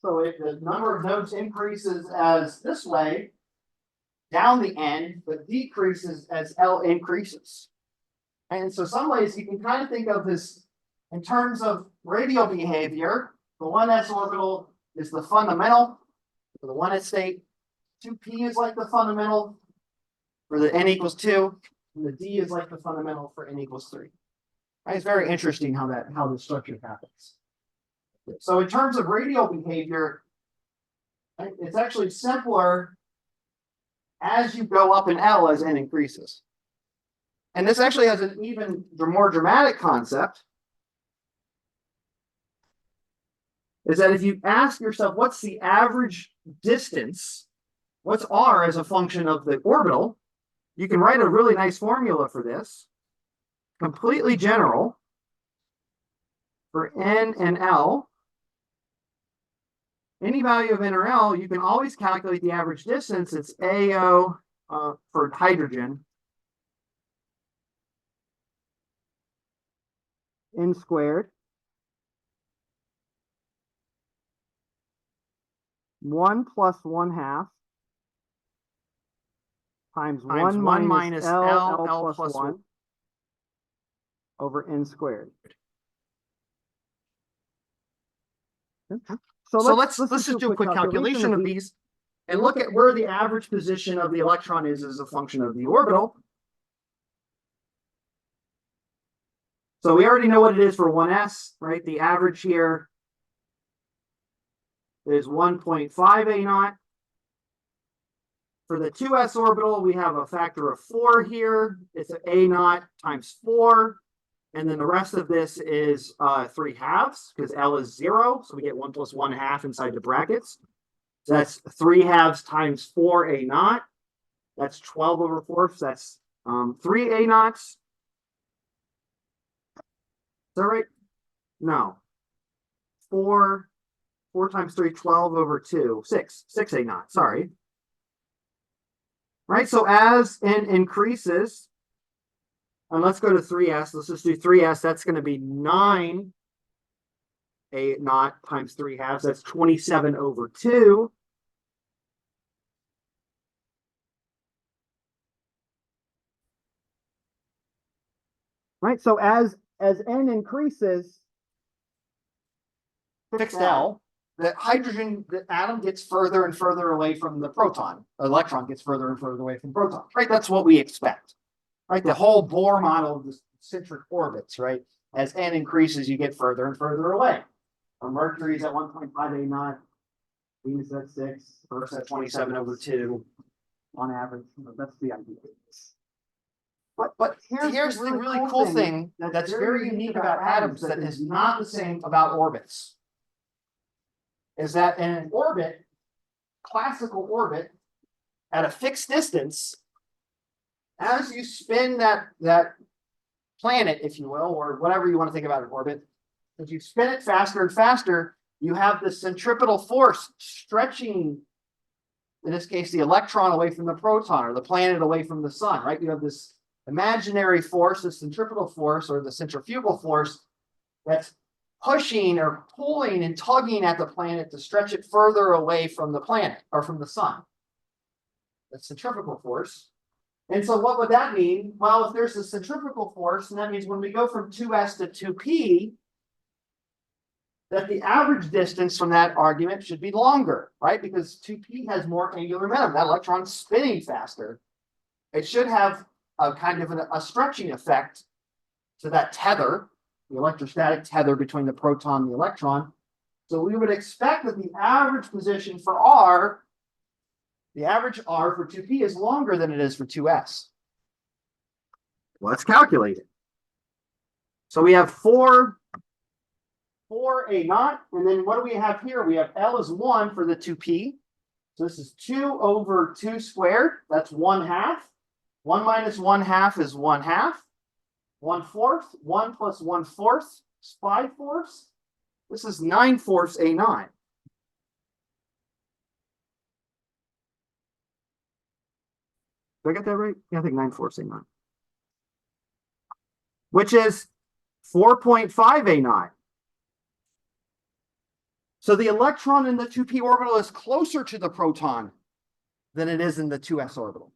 So if the number of nodes increases as this way down the end, but decreases as L increases. And so some ways you can kind of think of this in terms of radial behavior. The 1s orbital is the fundamental for the 1s state. 2p is like the fundamental for the n equals 2, and the d is like the fundamental for n equals 3. Right? It's very interesting how the structure happens. So in terms of radial behavior, it's actually simpler as you go up in L as n increases. And this actually has an even more dramatic concept. Is that if you ask yourself, what's the average distance? What's r as a function of the orbital? You can write a really nice formula for this. Completely general for n and L. Any value of n or L, you can always calculate the average distance. It's AO for hydrogen. N squared. 1 plus 1/2 times 1 minus L plus 1 over n squared. So let's just do a quick calculation of these and look at where the average position of the electron is as a function of the orbital. So we already know what it is for 1s, right? The average here is 1.5 a naught. For the 2s orbital, we have a factor of 4 here. It's a naught times 4. And then the rest of this is 3/2 because L is 0. So we get 1 plus 1/2 inside the brackets. So that's 3/2 times 4 a naught. That's 12 over 4. So that's 3 a naughts. Is that right? No. 4 times 3, 12 over 2, 6 a naught. Sorry. Right. So as n increases, and let's go to 3s. Let's just do 3s. That's going to be 9 a naught times 3/2. That's 27 over 2. Right, so as n increases, fixed L, the hydrogen, the atom gets further and further away from the proton. The electron gets further and further away from proton, right? That's what we expect. Right, the whole Bohr model of the centric orbits, right? As n increases, you get further and further away. Mercury is at 1.5 A0, Venus at 6, Earth's at 27/2 on average. That's the idea. But here's the really cool thing that's very unique about atoms that is not the same about orbits. Is that in an orbit, classical orbit, at a fixed distance, as you spin that planet, if you will, or whatever you want to think about an orbit, as you spin it faster and faster, you have the centripetal force stretching, in this case, the electron away from the proton or the planet away from the sun, right? You have this imaginary force, the centripetal force or the centrifugal force that's pushing or pulling and tugging at the planet to stretch it further away from the planet or from the sun. That's centrifugal force. And so what would that mean? Well, if there's a centrifugal force, and that means when we go from 2s to 2p, that the average distance from that argument should be longer, right? Because 2p has more angular momentum. That electron's spinning faster. It should have a kind of a stretching effect to that tether, the electrostatic tether between the proton and the electron. So we would expect that the average position for R, the average R for 2p is longer than it is for 2s. Let's calculate it. So we have 4 A0, and then what do we have here? We have L is 1 for the 2p. So this is 2 over 2 squared. That's 1/2. 1 minus 1/2 is 1/2. 1/4. 1 plus 1/4 is 5/4. This is 9/4 A9. Did I get that right? Yeah, I think 9/4 A9. Which is 4.5 A9. So the electron in the 2p orbital is closer to the proton than it is in the 2s orbital,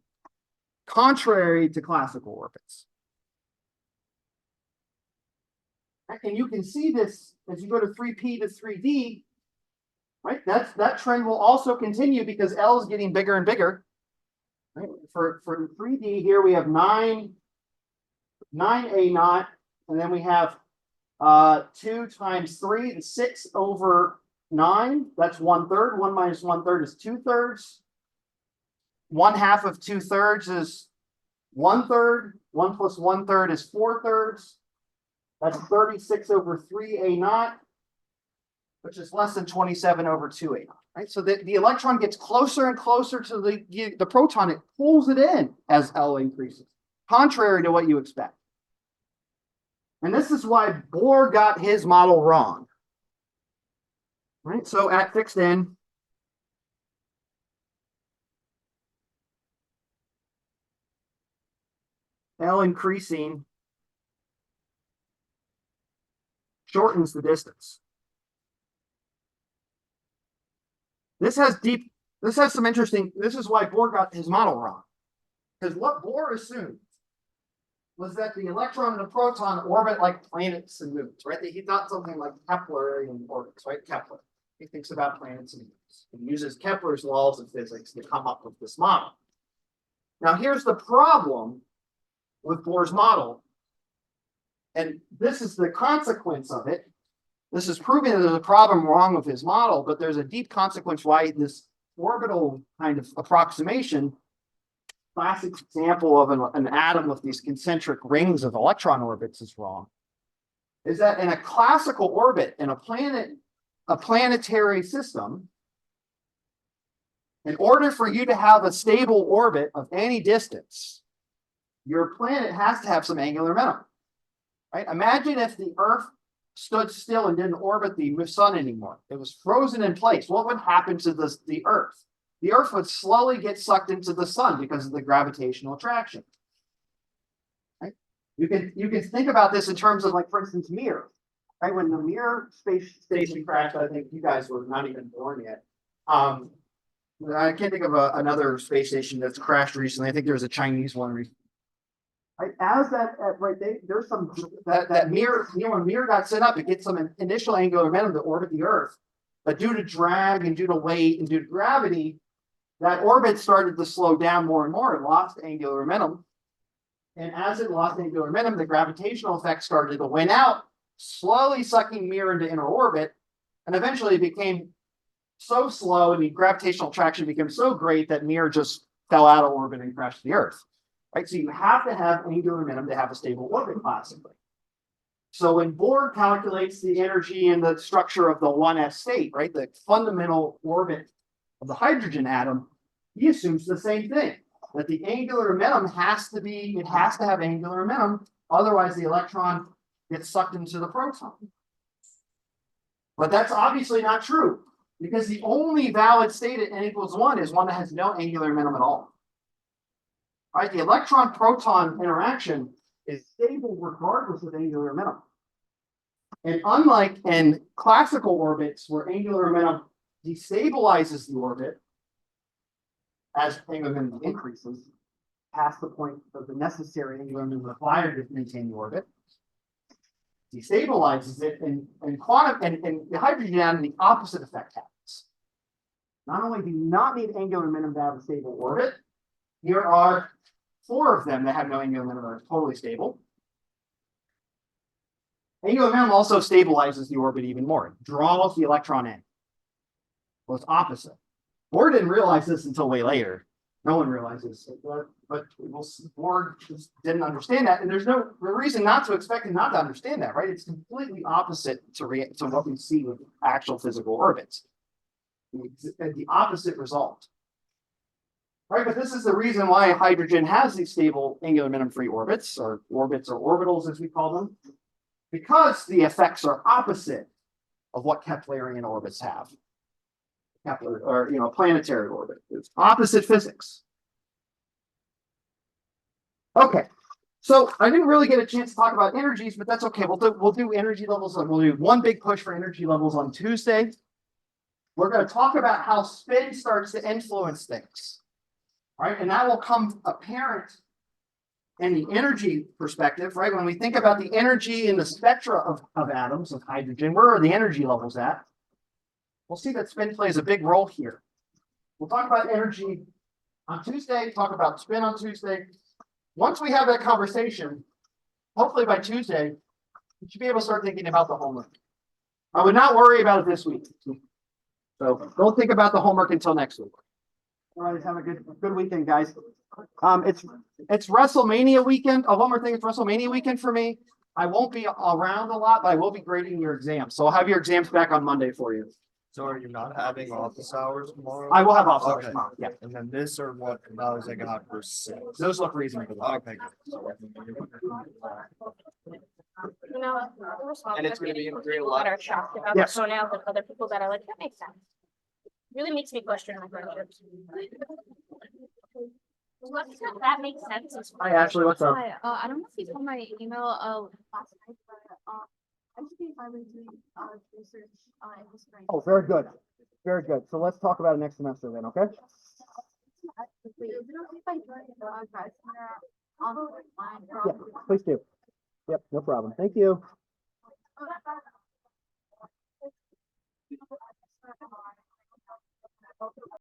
contrary to classical orbits. And you can see this as you go to 3p to 3d, right? That trend will also continue because L is getting bigger and bigger. Right? For 3d here, we have 9 A0, and then we have 2 times 3, and 6 over 9. That's 1/3. 1 minus 1/3 is 2/3. 1/2 of 2/3 is 1/3. 1 plus 1/3 is 4/3. That's 36 over 3 A0, which is less than 27 over 2 A0. Right? So the electron gets closer and closer to the proton. It pulls it in as L increases, contrary to what you expect. And this is why Bohr got his model wrong. Right? So at fixed n, L increasing shortens the distance. This has some interesting, this is why Bohr got his model wrong. Because what Bohr assumed was that the electron and the proton orbit like planets and moons, right? He thought something like Keplerian orbits, right? Kepler. He thinks about planets and moons. He uses Kepler's laws of physics to come up with this model. Now, here's the problem with Bohr's model. And this is the consequence of it. This is proving that there's a problem wrong with his model, but there's a deep consequence why this orbital kind of approximation, classic example of an atom with these concentric rings of electron orbits is wrong, is that in a classical orbit, in a planetary system, in order for you to have a stable orbit of any distance, your planet has to have some angular momentum. Right? Imagine if the Earth stood still and didn't orbit the sun anymore. It was frozen in place. What would happen to the Earth? The Earth would slowly get sucked into the sun because of the gravitational attraction. Right? You can think about this in terms of, like, for instance, Mir. Right? When the Mir space station crashed, I think you guys were not even born yet. I can't think of another space station that's crashed recently. I think there was a Chinese one recently. Right, as that, there's some, that mirror, when mirror got set up, it gets some initial angular momentum to orbit the Earth. But due to drag and due to weight and due to gravity, that orbit started to slow down more and more. It lost angular momentum. And as it lost angular momentum, the gravitational effect started to win out, slowly sucking mirror into inner orbit. And eventually it became so slow and the gravitational attraction became so great that mirror just fell out of orbit and crashed the Earth. Right, so you have to have angular momentum to have a stable orbit classically. So when Bohr calculates the energy and the structure of the 1s state, right, the fundamental orbit of the hydrogen atom, he assumes the same thing, that the angular momentum has to have angular momentum, otherwise the electron gets sucked into the proton. But that's obviously not true, because the only valid state at n equals 1 is one that has no angular momentum at all. Right, the electron-proton interaction is stable regardless of angular momentum. And unlike in classical orbits where angular momentum destabilizes the orbit as angular momentum increases past the point of the necessary angular momentum required to maintain the orbit, destabilizes it, and the hydrogen atom, the opposite effect happens. Not only do you not need angular momentum to have a stable orbit, here are 4 of them that have no angular momentum are totally stable. Angular momentum also stabilizes the orbit even more. It draws the electron in. Well, it's opposite. Bohr didn't realize this until way later. No one realizes it, but Bohr just didn't understand that. And there's no reason not to expect him not to understand that, right? It's completely opposite to what we see with actual physical orbits. The opposite result. Right, but this is the reason why hydrogen has these stable angular momentum free orbits or orbitals as we call them, because the effects are opposite of what Keplerian orbits have. Kepler, or planetary orbit. It's opposite physics. Okay, so I didn't really get a chance to talk about energies, but that's okay. We'll do energy levels. We'll do one big push for energy levels on Tuesday. We're going to talk about how spin starts to influence things. Right, and that will come apparent in the energy perspective, right? When we think about the energy in the spectra of atoms of hydrogen, where are the energy levels at? We'll see that spin plays a big role here. We'll talk about energy on Tuesday, talk about spin on Tuesday. Once we have that conversation, hopefully by Tuesday, you should be able to start thinking about the homework. I would not worry about it this week. So don't think about the homework until next week. All right, have a good weekend, guys. It's WrestleMania weekend. Oh, one more thing, it's WrestleMania weekend for me. I won't be around a lot, but I will be grading your exams. So I'll have your exams back on Monday for you. So are you not having office hours tomorrow? I will have office hours Okay. tomorrow. Yeah. And then this or what hours I got for 6? Those look reasonable. Okay. You know, the response And it's I'm gonna be getting in from real people life? that are shocked about Yes. the pronouns and other people that are like, that makes sense. Really makes me question my friendships. That makes sense. Is Hi, Ashley, what's up? Hi, I don't know if you saw my email, last night, but I just think I was doing research in the spring. Oh, very good. Very good. So let's talk about it next semester then, okay? Wait, is it okay if I join the drive center on the line? Yeah, please do. Yep, no problem. Thank you.